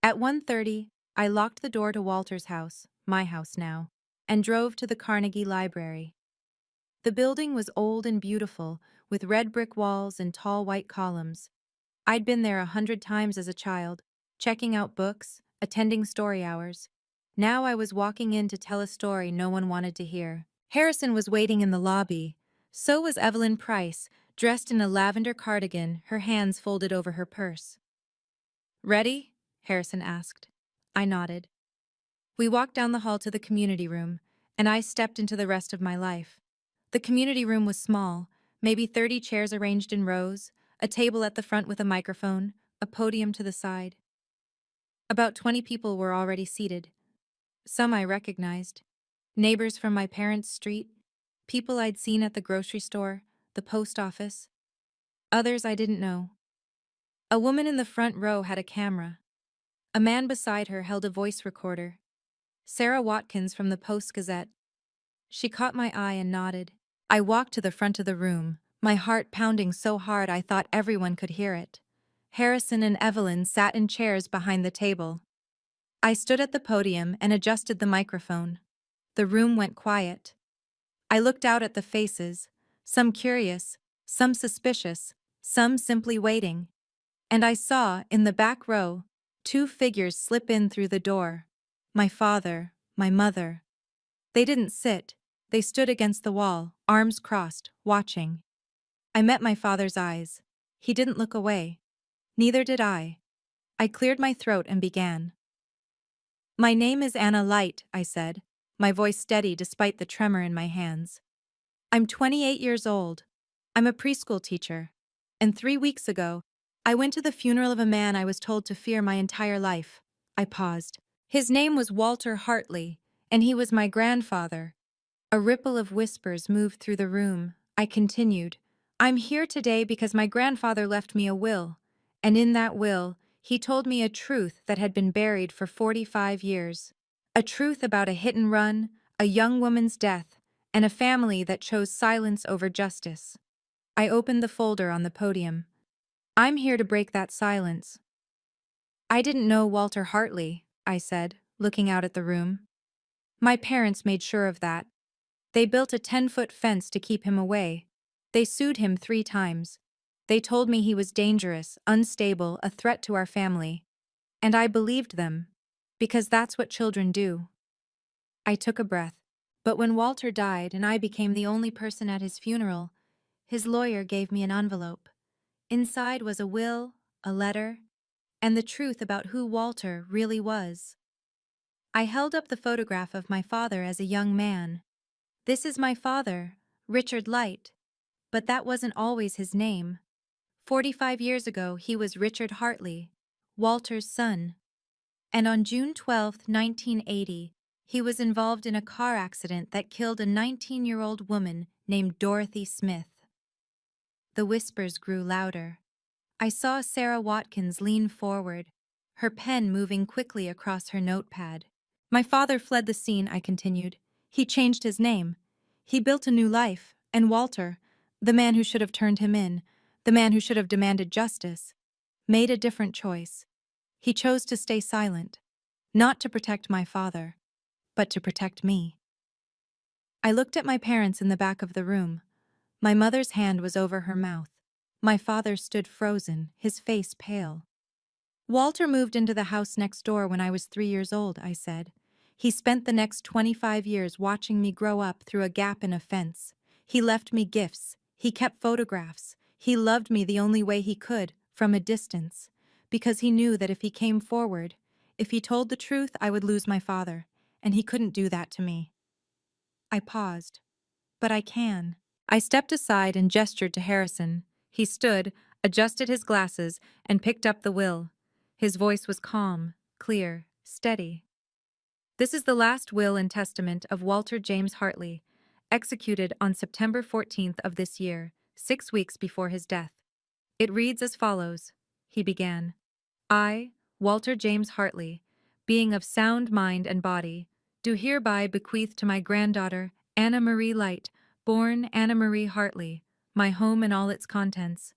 Speaker 1: At 1:30, I locked the door to Walter's house, my house now, and drove to the Carnegie Library. The building was old and beautiful, with red brick walls and tall white columns. I'd been there 100 times as a child, checking out books, attending story hours. Now I was walking in to tell a story no one wanted to hear. Harrison was waiting in the lobby. So was Evelyn Price, dressed in a lavender cardigan, her hands folded over her purse. "Ready?" Harrison asked. I nodded. We walked down the hall to the community room, and I stepped into the rest of my life. The community room was small, maybe 30 chairs arranged in rows, a table at the front with a microphone, a podium to the side. About 20 people were already seated. Some I recognized. Neighbors from my parents' street, people I'd seen at the grocery store, the post office. Others I didn't know. A woman in the front row had a camera. A man beside her held a voice recorder. Sarah Watkins from the Post-Gazette. She caught my eye and nodded. I walked to the front of the room, my heart pounding so hard I thought everyone could hear it. Harrison and Evelyn sat in chairs behind the table. I stood at the podium and adjusted the microphone. The room went quiet. I looked out at the faces, some curious, some suspicious, some simply waiting. And I saw, in the back row, 2 figures slip in through the door. My father, my mother. They didn't sit. They stood against the wall, arms crossed, watching. I met my father's eyes. He didn't look away. Neither did I. I cleared my throat and began. "My name is Anna Light," I said, my voice steady despite the tremor in my hands. "I'm 28 years old. I'm a preschool teacher. And 3 weeks ago, I went to the funeral of a man I was told to fear my entire life." I paused. "His name was Walter Hartley, and he was my grandfather." A ripple of whispers moved through the room. I continued. "I'm here today because my grandfather left me a will, and in that will, he told me a truth that had been buried for 45 years. A truth about a hit and run, a young woman's death, and a family that chose silence over justice." I opened the folder on the podium. "I'm here to break that silence." "I didn't know Walter Hartley," I said, looking out at the room. "My parents made sure of that. They built a 10-foot fence to keep him away. They sued him 3 times. They told me he was dangerous, unstable, a threat to our family. And I believed them, because that's what children do." I took a breath. But when Walter died and I became the only person at his funeral, his lawyer gave me an envelope. Inside was a will, a letter, and the truth about who Walter really was. I held up the photograph of my father as a young man. "This is my father, Richard Light." But that wasn't always his name. 45 years ago, he was Richard Hartley, Walter's son. And on June 12, 1980, he was involved in a car accident that killed a 19-year-old woman named Dorothy Smith. The whispers grew louder. I saw Sarah Watkins lean forward, her pen moving quickly across her notepad. "My father fled the scene," I continued. "He changed his name. He built a new life, and Walter, the man who should have turned him in, the man who should have demanded justice, made a different choice. He chose to stay silent, not to protect my father, but to protect me." I looked at my parents in the back of the room. My mother's hand was over her mouth. My father stood frozen, his face pale. "Walter moved into the house next door when I was 3 years old," I said. "He spent the next 25 years watching me grow up through a gap in a fence. He left me gifts. He kept photographs. He loved me the only way he could, from a distance, because he knew that if he came forward, if he told the truth, I would lose my father, and he couldn't do that to me." I paused. "But I can." I stepped aside and gestured to Harrison. He stood, adjusted his glasses, and picked up the will. His voice was calm, clear, steady. "This is the last will and testament of Walter James Hartley, executed on September 14th of this year, 6 weeks before his death. It reads as follows, he began. I, Walter James Hartley, being of sound mind and body, do hereby bequeath to my granddaughter, Anna Marie Light, born Anna Marie Hartley, my home and all its contents.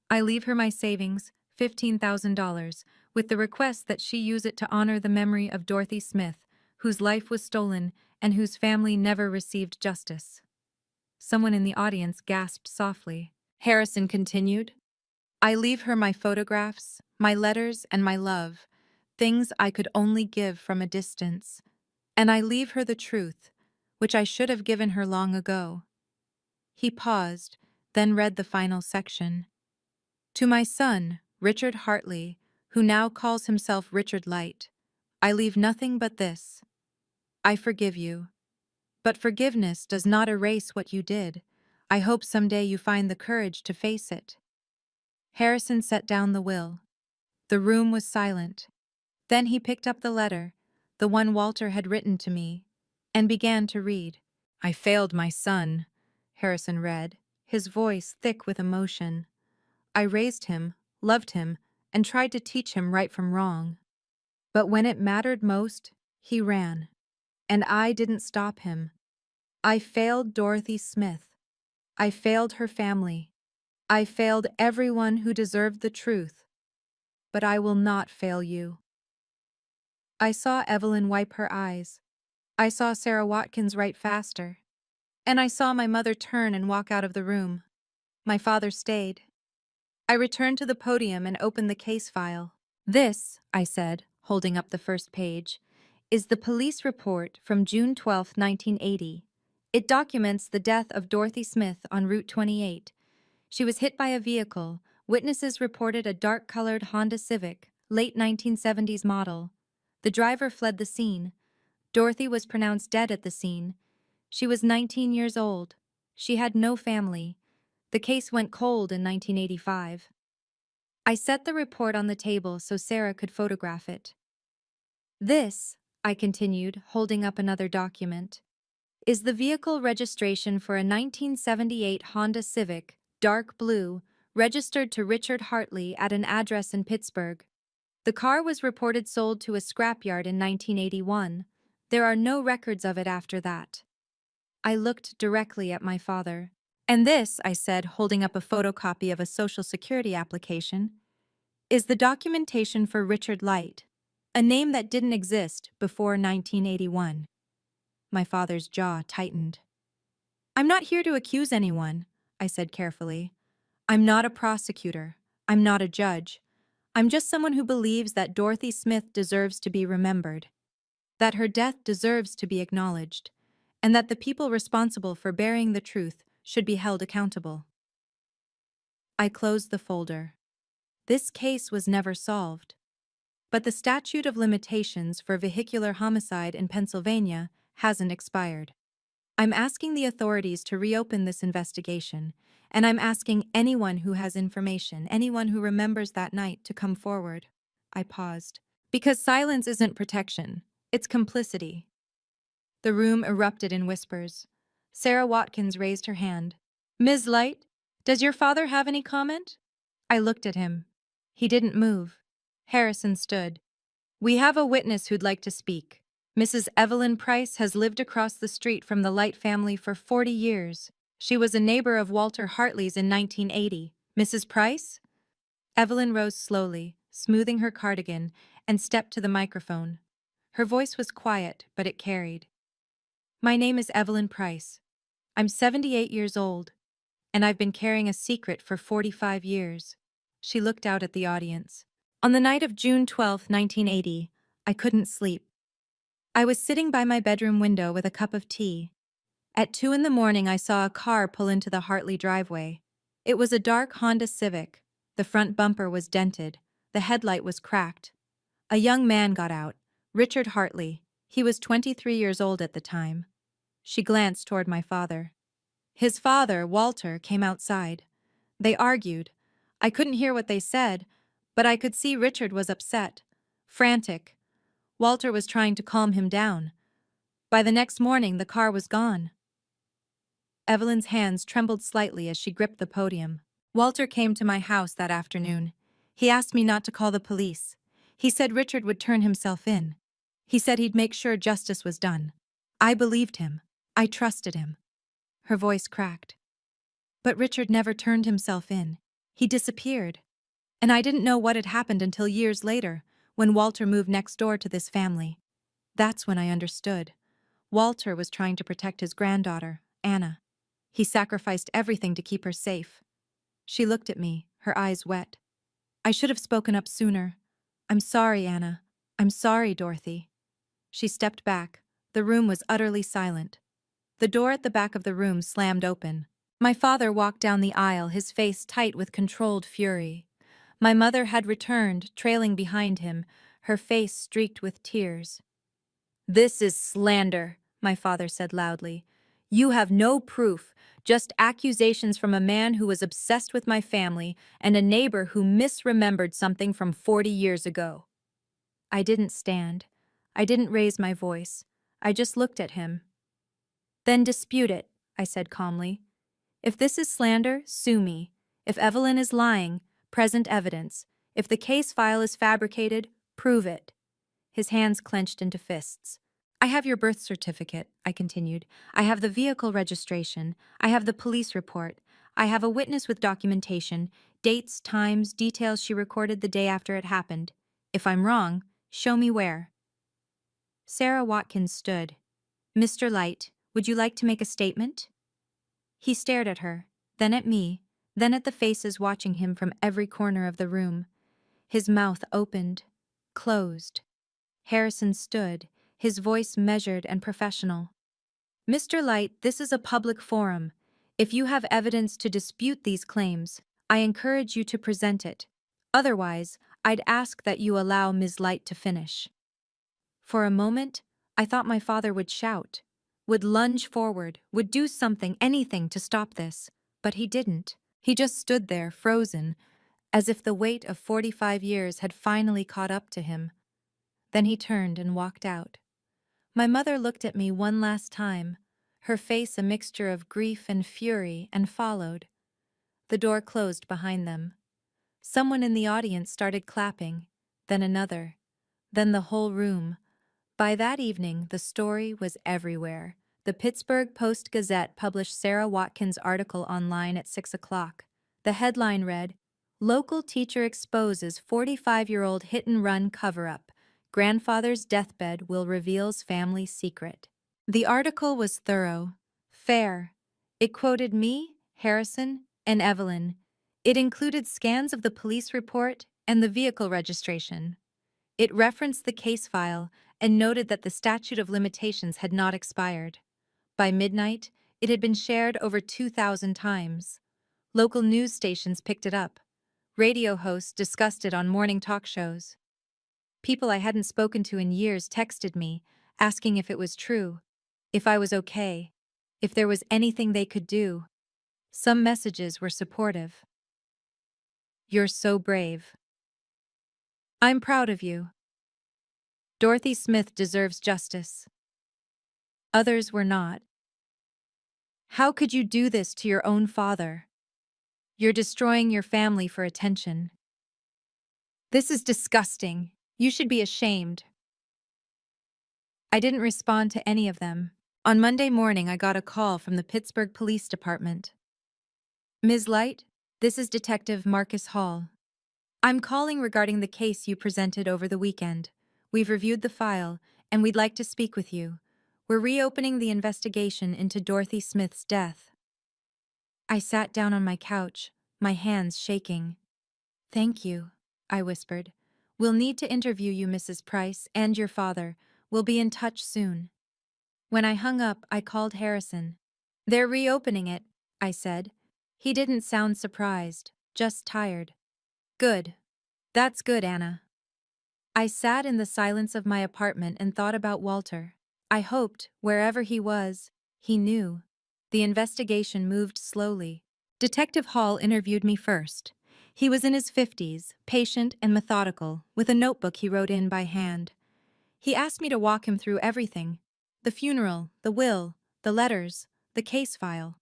Speaker 1: I leave her my savings, $15,000, with the request that she use it to honor the memory of Dorothy Smith, whose life was stolen and whose family never received justice. Someone in the audience gasped softly. Harrison continued, I leave her my photographs, my letters, and my love, things I could only give from a distance. And I leave her the truth, which I should have given her long ago. He paused, then read the final section. To my son, Richard Hartley, who now calls himself Richard Light, I leave nothing but this. I forgive you. But forgiveness does not erase what you did. I hope someday you find the courage to face it. Harrison set down the will. The room was silent. Then he picked up the letter, the one Walter had written to me, and began to read. I failed my son, Harrison read, his voice thick with emotion. I raised him, loved him, and tried to teach him right from wrong. But when it mattered most, he ran. And I didn't stop him. I failed Dorothy Smith. I failed her family. I failed everyone who deserved the truth. But I will not fail you. I saw Evelyn wipe her eyes. I saw Sarah Watkins write faster. And I saw my mother turn and walk out of the room. My father stayed. I returned to the podium and opened the case file. This, I said, holding up the first page, is the police report from June 12, 1980. It documents the death of Dorothy Smith on Route 28. She was hit by a vehicle. Witnesses reported a dark-colored Honda Civic, late 1970s model. The driver fled the scene. Dorothy was pronounced dead at the scene. She was 19 years old. She had no family. The case went cold in 1985. I set the report on the table so Sarah could photograph it. This, I continued, holding up another document, is the vehicle registration for a 1978 Honda Civic, dark blue, registered to Richard Hartley at an address in Pittsburgh. The car was reported sold to a scrapyard in 1981. There are no records of it after that. I looked directly at my father. And this, I said, holding up a photocopy of a Social Security application, is the documentation for Richard Light, a name that didn't exist before 1981. My father's jaw tightened. I'm not here to accuse anyone, I said carefully. I'm not a prosecutor. I'm not a judge. I'm just someone who believes that Dorothy Smith deserves to be remembered, that her death deserves to be acknowledged, and that the people responsible for burying the truth should be held accountable. I closed the folder. This case was never solved. But the statute of limitations for vehicular homicide in Pennsylvania hasn't expired. I'm asking the authorities to reopen this investigation, and I'm asking anyone who has information, anyone who remembers that night, to come forward. I paused. Because silence isn't protection, it's complicity. The room erupted in whispers. Sarah Watkins raised her hand. Ms. Light, does your father have any comment? I looked at him. He didn't move. Harrison stood. We have a witness who'd like to speak. Mrs. Evelyn Price has lived across the street from the Light family for 40 years. She was a neighbor of Walter Hartley's in 1980. Mrs. Price? Evelyn rose slowly, smoothing her cardigan, and stepped to the microphone. Her voice was quiet, but it carried. My name is Evelyn Price. I'm 78 years old, and I've been carrying a secret for 45 years. She looked out at the audience. On the night of June 12, 1980, I couldn't sleep. I was sitting by my bedroom window with a cup of tea. At 2 in the morning, I saw a car pull into the Hartley driveway. It was a dark Honda Civic. The front bumper was dented. The headlight was cracked. A young man got out, Richard Hartley. He was 23 years old at the time. She glanced toward my father. His father, Walter, came outside. They argued. I couldn't hear what they said, but I could see Richard was upset, frantic. Walter was trying to calm him down. By the next morning, the car was gone. Evelyn's hands trembled slightly as she gripped the podium. Walter came to my house that afternoon. He asked me not to call the police. He said Richard would turn himself in. He said he'd make sure justice was done. I believed him. I trusted him. Her voice cracked. But Richard never turned himself in. He disappeared. And I didn't know what had happened until years later, when Walter moved next door to this family. That's when I understood. Walter was trying to protect his granddaughter, Anna. He sacrificed everything to keep her safe. She looked at me, her eyes wet. I should have spoken up sooner. I'm sorry, Anna. I'm sorry, Dorothy. She stepped back. The room was utterly silent. The door at the back of the room slammed open. My father walked down the aisle, his face tight with controlled fury. My mother had returned, trailing behind him, her face streaked with tears. "This is slander," my father said loudly. "You have no proof, just accusations from a man who was obsessed with my family and a neighbor who misremembered something from 40 years ago." I didn't stand. I didn't raise my voice. I just looked at him. "Then dispute it," I said calmly. "If this is slander, sue me. If Evelyn is lying, present evidence. If the case file is fabricated, prove it." His hands clenched into fists. "I have your birth certificate," I continued. "I have the vehicle registration. I have the police report. I have a witness with documentation, dates, times, details she recorded the day after it happened. If I'm wrong, show me where." Sarah Watkins stood. "Mr. Light, would you like to make a statement?" He stared at her, then at me, then at the faces watching him from every corner of the room. His mouth opened, closed. Harrison stood, his voice measured and professional. "Mr. Light, this is a public forum. If you have evidence to dispute these claims, I encourage you to present it. Otherwise, I'd ask that you allow Ms. Light to finish." For a moment, I thought my father would shout, would lunge forward, would do something, anything to stop this. But he didn't. He just stood there, frozen, as if the weight of 45 years had finally caught up to him. Then he turned and walked out. My mother looked at me one last time, her face a mixture of grief and fury, and followed. The door closed behind them. Someone in the audience started clapping, then another, then the whole room. By that evening, the story was everywhere. The Pittsburgh Post-Gazette published Sarah Watkins' article online at 6 o'clock. The headline read, "Local teacher exposes 45-year-old hit-and-run cover-up. Grandfather's deathbed will reveals family secret." The article was thorough, fair. It quoted me, Harrison, and Evelyn. It included scans of the police report and the vehicle registration. It referenced the case file and noted that the statute of limitations had not expired. By midnight, it had been shared over 2,000 times. Local news stations picked it up. Radio hosts discussed it on morning talk shows. People I hadn't spoken to in years texted me, asking if it was true, if I was okay, if there was anything they could do. Some messages were supportive. "You're so brave. I'm proud of you. Dorothy Smith deserves justice." Others were not. "How could you do this to your own father? You're destroying your family for attention. This is disgusting. You should be ashamed." I didn't respond to any of them. On Monday morning, I got a call from the Pittsburgh Police Department. "Ms. Light, this is Detective Marcus Hall. I'm calling regarding the case you presented over the weekend. We've reviewed the file, and we'd like to speak with you. We're reopening the investigation into Dorothy Smith's death." I sat down on my couch, my hands shaking. "Thank you," I whispered. "We'll need to interview you, Mrs. Price, and your father. We'll be in touch soon." When I hung up, I called Harrison. "They're reopening it," I said. He didn't sound surprised, just tired. "Good. That's good, Anna." I sat in the silence of my apartment and thought about Walter. I hoped, wherever he was, he knew. The investigation moved slowly. Detective Hall interviewed me first. He was in his 50s, patient and methodical, with a notebook he wrote in by hand. He asked me to walk him through everything: the funeral, the will, the letters, the case file.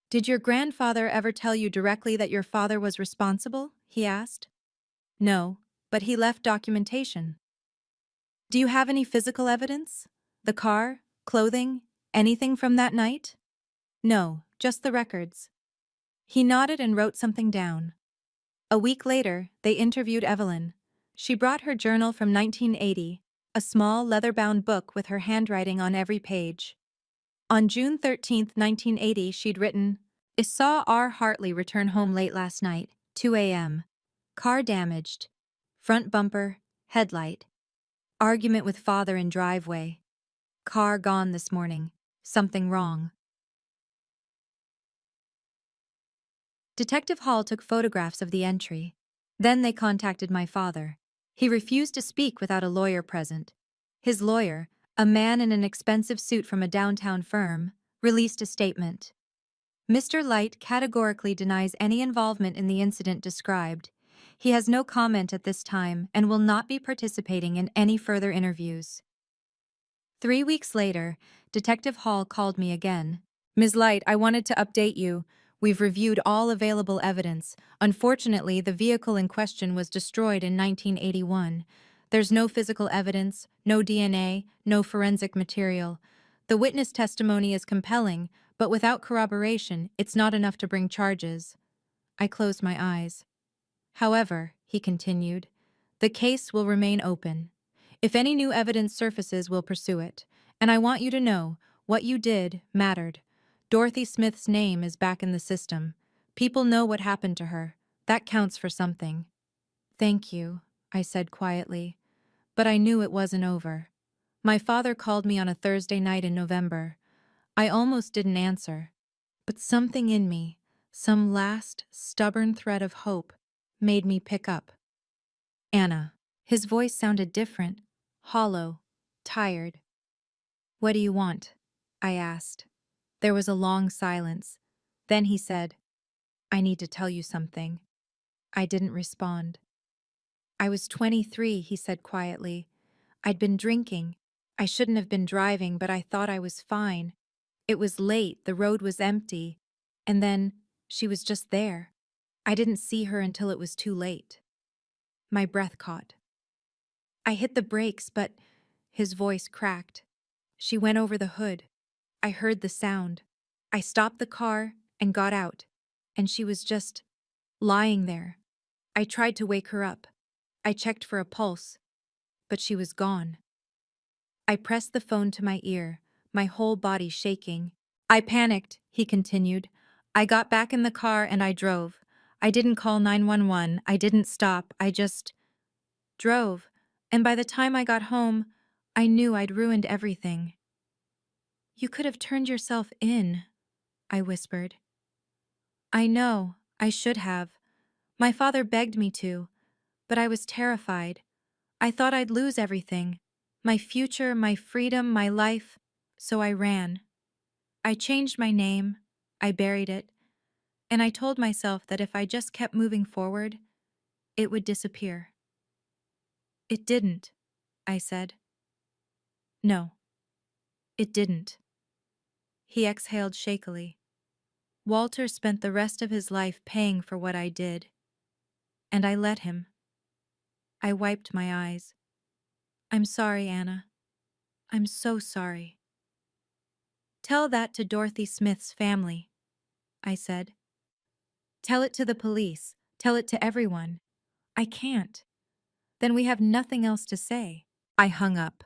Speaker 1: Did your grandfather ever tell you directly that your father was responsible? He asked. No, but he left documentation. Do you have any physical evidence? The car, clothing, anything from that night? No, just the records. He nodded and wrote something down. A week later, they interviewed Evelyn. She brought her journal from 1980, a small leather-bound book with her handwriting on every page. On June 13th, 1980, she'd written, I saw R. Hartley return home late last night, 2 a.m. Car damaged. Front bumper, headlight. Argument with father in driveway. Car gone this morning. Something wrong. Detective Hall took photographs of the entry. Then they contacted my father. He refused to speak without a lawyer present. His lawyer, a man in an expensive suit from a downtown firm, released a statement. Mr. Light categorically denies any involvement in the incident described. He has no comment at this time and will not be participating in any further interviews. 3 weeks later, Detective Hall called me again. Ms. Light, I wanted to update you. We've reviewed all available evidence. Unfortunately, the vehicle in question was destroyed in 1981. There's no physical evidence, no DNA, no forensic material. The witness testimony is compelling, but without corroboration, it's not enough to bring charges. I closed my eyes. However, he continued, the case will remain open. If any new evidence surfaces, we'll pursue it. And I want you to know, what you did mattered. Dorothy Smith's name is back in the system. People know what happened to her. That counts for something. Thank you, I said quietly. But I knew it wasn't over. My father called me on a Thursday night in November. I almost didn't answer. But something in me, some last, stubborn thread of hope, made me pick up. Anna. His voice sounded different, hollow, tired. What do you want? I asked. There was a long silence. Then he said, I need to tell you something. I didn't respond. I was 23, he said quietly. I'd been drinking. I shouldn't have been driving, but I thought I was fine. It was late, the road was empty. And then, she was just there. I didn't see her until it was too late. My breath caught. I hit the brakes, but his voice cracked. She went over the hood. I heard the sound. I stopped the car and got out, and she was just lying there. I tried to wake her up. I checked for a pulse, but she was gone. I pressed the phone to my ear, my whole body shaking. I panicked, he continued. I got back in the car and I drove. I didn't call 911. I didn't stop. I just drove. And by the time I got home, I knew I'd ruined everything. You could have turned yourself in, I whispered. I know, I should have. My father begged me to, but I was terrified. I thought I'd lose everything. My future, my freedom, my life. So I ran. I changed my name. I buried it. And I told myself that if I just kept moving forward, it would disappear. It didn't, I said. No, it didn't. He exhaled shakily. Walter spent the rest of his life paying for what I did. And I let him. I wiped my eyes. I'm sorry, Anna. I'm so sorry. Tell that to Dorothy Smith's family, I said. Tell it to the police. Tell it to everyone. I can't. Then we have nothing else to say. I hung up.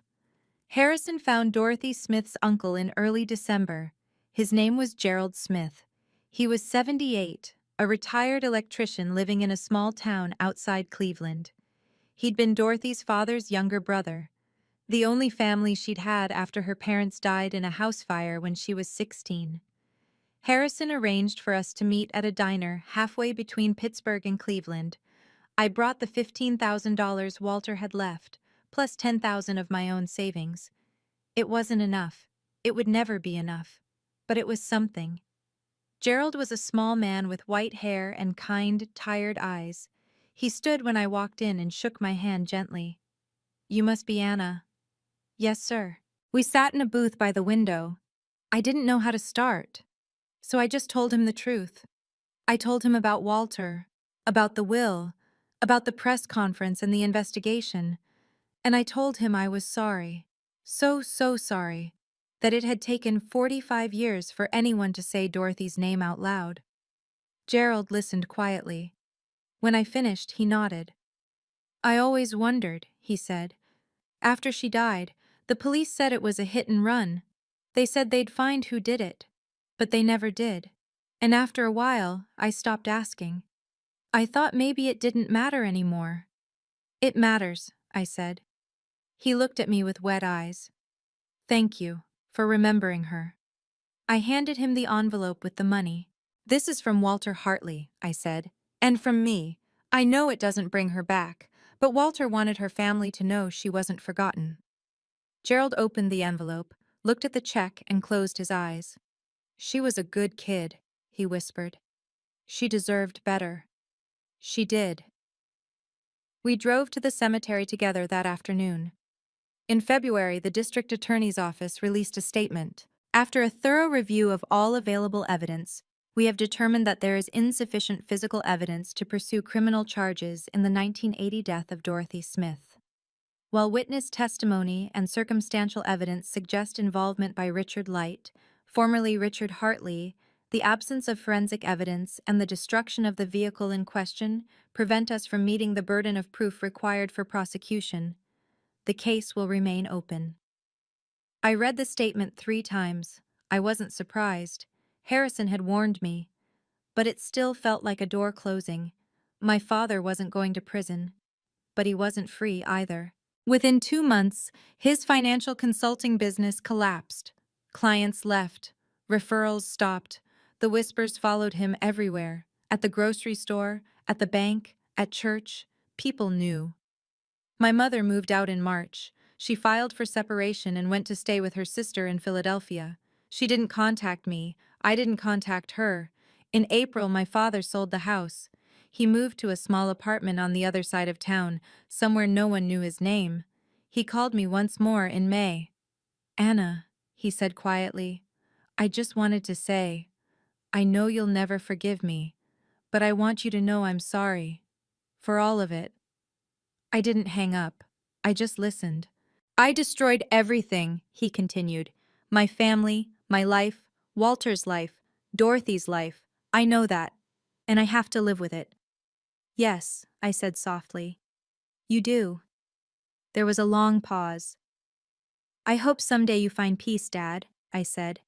Speaker 1: Harrison found Dorothy Smith's uncle in early December. His name was Gerald Smith. He was 78, a retired electrician living in a small town outside Cleveland. He'd been Dorothy's father's younger brother, the only family she'd had after her parents died in a house fire when she was 16. Harrison arranged for us to meet at a diner halfway between Pittsburgh and Cleveland. I brought the $15,000 Walter had left, plus $10,000 of my own savings. It wasn't enough. It would never be enough. But it was something. Gerald was a small man with white hair and kind, tired eyes. He stood when I walked in and shook my hand gently. You must be Anna. Yes, sir. We sat in a booth by the window. I didn't know how to start. So I just told him the truth. I told him about Walter, about the will, about the press conference and the investigation, and I told him I was sorry. So sorry. That it had taken 45 years for anyone to say Dorothy's name out loud. Gerald listened quietly. When I finished, he nodded. I always wondered, he said. After she died, the police said it was a hit and run. They said they'd find who did it, but they never did. And after a while, I stopped asking. I thought maybe it didn't matter anymore. It matters, I said. He looked at me with wet eyes. Thank you for remembering her. I handed him the envelope with the money. This is from Walter Hartley, I said. And from me. I know it doesn't bring her back, but Walter wanted her family to know she wasn't forgotten. Gerald opened the envelope, looked at the check, and closed his eyes. She was a good kid, he whispered. She deserved better. She did. We drove to the cemetery together that afternoon. In February, the district attorney's office released a statement. After a thorough review of all available evidence, we have determined that there is insufficient physical evidence to pursue criminal charges in the 1980 death of Dorothy Smith. While witness testimony and circumstantial evidence suggest involvement by Richard Light, formerly Richard Hartley, the absence of forensic evidence and the destruction of the vehicle in question prevent us from meeting the burden of proof required for prosecution. The case will remain open. I read the statement 3 times. I wasn't surprised. Harrison had warned me. But it still felt like a door closing. My father wasn't going to prison. But he wasn't free either. Within 2 months, his financial consulting business collapsed. Clients left. Referrals stopped. The whispers followed him everywhere. At the grocery store, at the bank, at church. People knew. My mother moved out in March. She filed for separation and went to stay with her sister in Philadelphia. She didn't contact me. I didn't contact her. In April, my father sold the house. He moved to a small apartment on the other side of town, somewhere no one knew his name. He called me once more in May. Anna, he said quietly, I just wanted to say, I know you'll never forgive me, but I want you to know I'm sorry. For all of it. I didn't hang up. I just listened. I destroyed everything, he continued. My family, my life, Walter's life, Dorothy's life. I know that. And I have to live with it. Yes, I said softly. You do. There was a long pause. I hope someday you find peace, Dad, I said.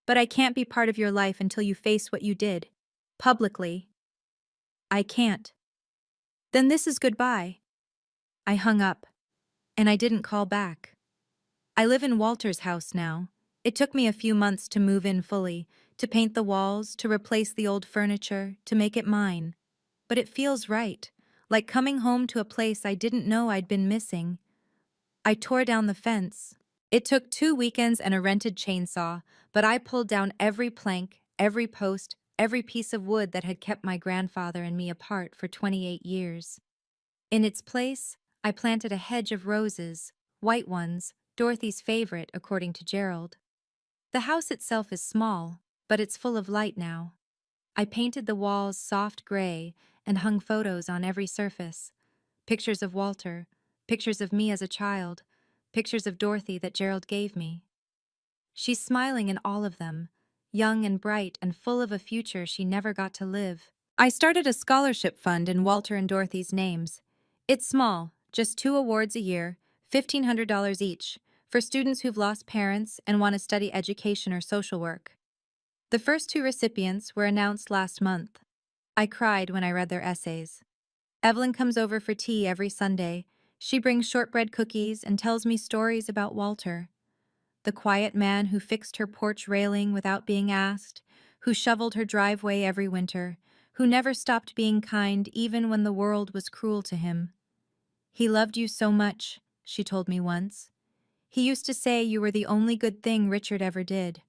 Speaker 1: But I can't be part of your life until you face what you did. Publicly. I can't. Then this is goodbye. I hung up. And I didn't call back. I live in Walter's house now. It took me a few months to move in fully, to paint the walls, to replace the old furniture, to make it mine. But it feels right, like coming home to a place I didn't know I'd been missing. I tore down the fence. It took 2 weekends and a rented chainsaw, but I pulled down every plank, every post, every piece of wood that had kept my grandfather and me apart for 28 years. In its place, I planted a hedge of roses, white ones, Dorothy's favorite, according to Gerald. The house itself is small, but it's full of light now. I painted the walls soft gray and hung photos on every surface. Pictures of Walter, pictures of me as a child, pictures of Dorothy that Gerald gave me. She's smiling in all of them, young and bright and full of a future she never got to live. I started a scholarship fund in Walter and Dorothy's names. It's small, just 2 awards a year, $1,500 each, for students who've lost parents and want to study education or social work. The first 2 recipients were announced last month. I cried when I read their essays. Evelyn comes over for tea every Sunday. She brings shortbread cookies and tells me stories about Walter. The quiet man who fixed her porch railing without being asked, who shoveled her driveway every winter, who never stopped being kind even when the world was cruel to him. He loved you so much, she told me once. He used to say you were the only good thing Richard ever did.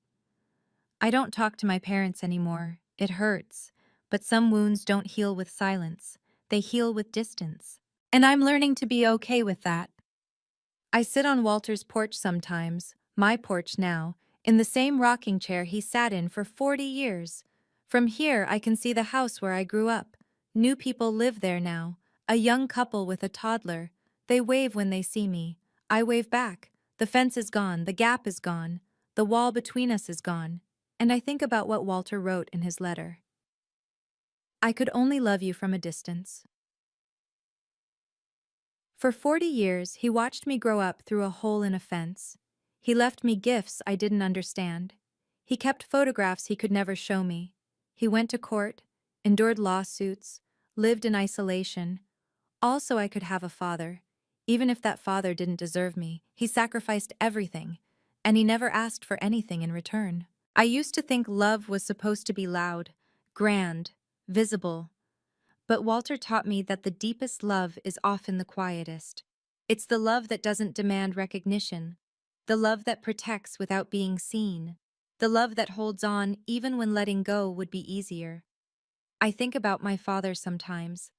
Speaker 1: I don't talk to my parents anymore. It hurts. But some wounds don't heal with silence. They heal with distance. And I'm learning to be okay with that. I sit on Walter's porch sometimes, my porch now, in the same rocking chair he sat in for 40 years. From here, I can see the house where I grew up. New people live there now. A young couple with a toddler. They wave when they see me. I wave back. The fence is gone, the gap is gone, the wall between us is gone. And I think about what Walter wrote in his letter. I could only love you from a distance. For 40 years, he watched me grow up through a hole in a fence. He left me gifts I didn't understand. He kept photographs he could never show me. He went to court, endured lawsuits, lived in isolation. Also, I could have a father. Even if that father didn't deserve me, he sacrificed everything, and he never asked for anything in return. I used to think love was supposed to be loud, grand, visible. But Walter taught me that the deepest love is often the quietest. It's the love that doesn't demand recognition, the love that protects without being seen, the love that holds on even when letting go would be easier. I think about my father sometimes.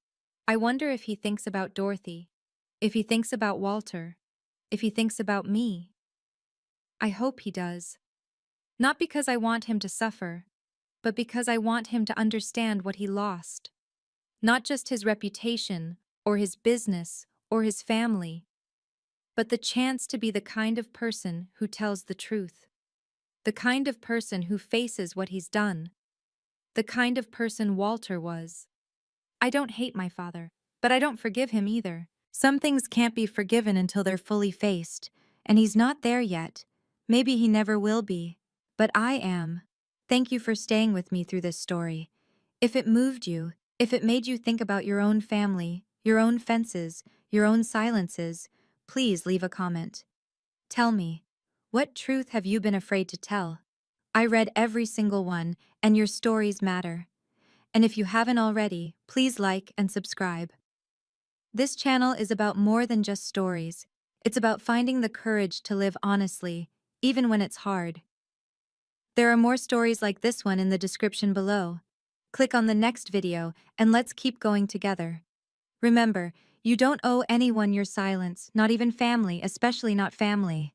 Speaker 1: I wonder if he thinks about Dorothy, if he thinks about Walter, if he thinks about me. I hope he does. Not because I want him to suffer, but because I want him to understand what he lost. Not just his reputation, or his business, or his family, but the chance to be the kind of person who tells the truth. The kind of person who faces what he's done. The kind of person Walter was. I don't hate my father, but I don't forgive him either. Some things can't be forgiven until they're fully faced, and he's not there yet. Maybe he never will be, but I am. Thank you for staying with me through this story. If it moved you, if it made you think about your own family, your own fences, your own silences, please leave a comment. Tell me, what truth have you been afraid to tell? I read every single one, and your stories matter. And if you haven't already, please like and subscribe. This channel is about more than just stories. It's about finding the courage to live honestly, even when it's hard. There are more stories like this one in the description below. Click on the next video, and let's keep going together. Remember, you don't owe anyone your silence, not even family, especially not family.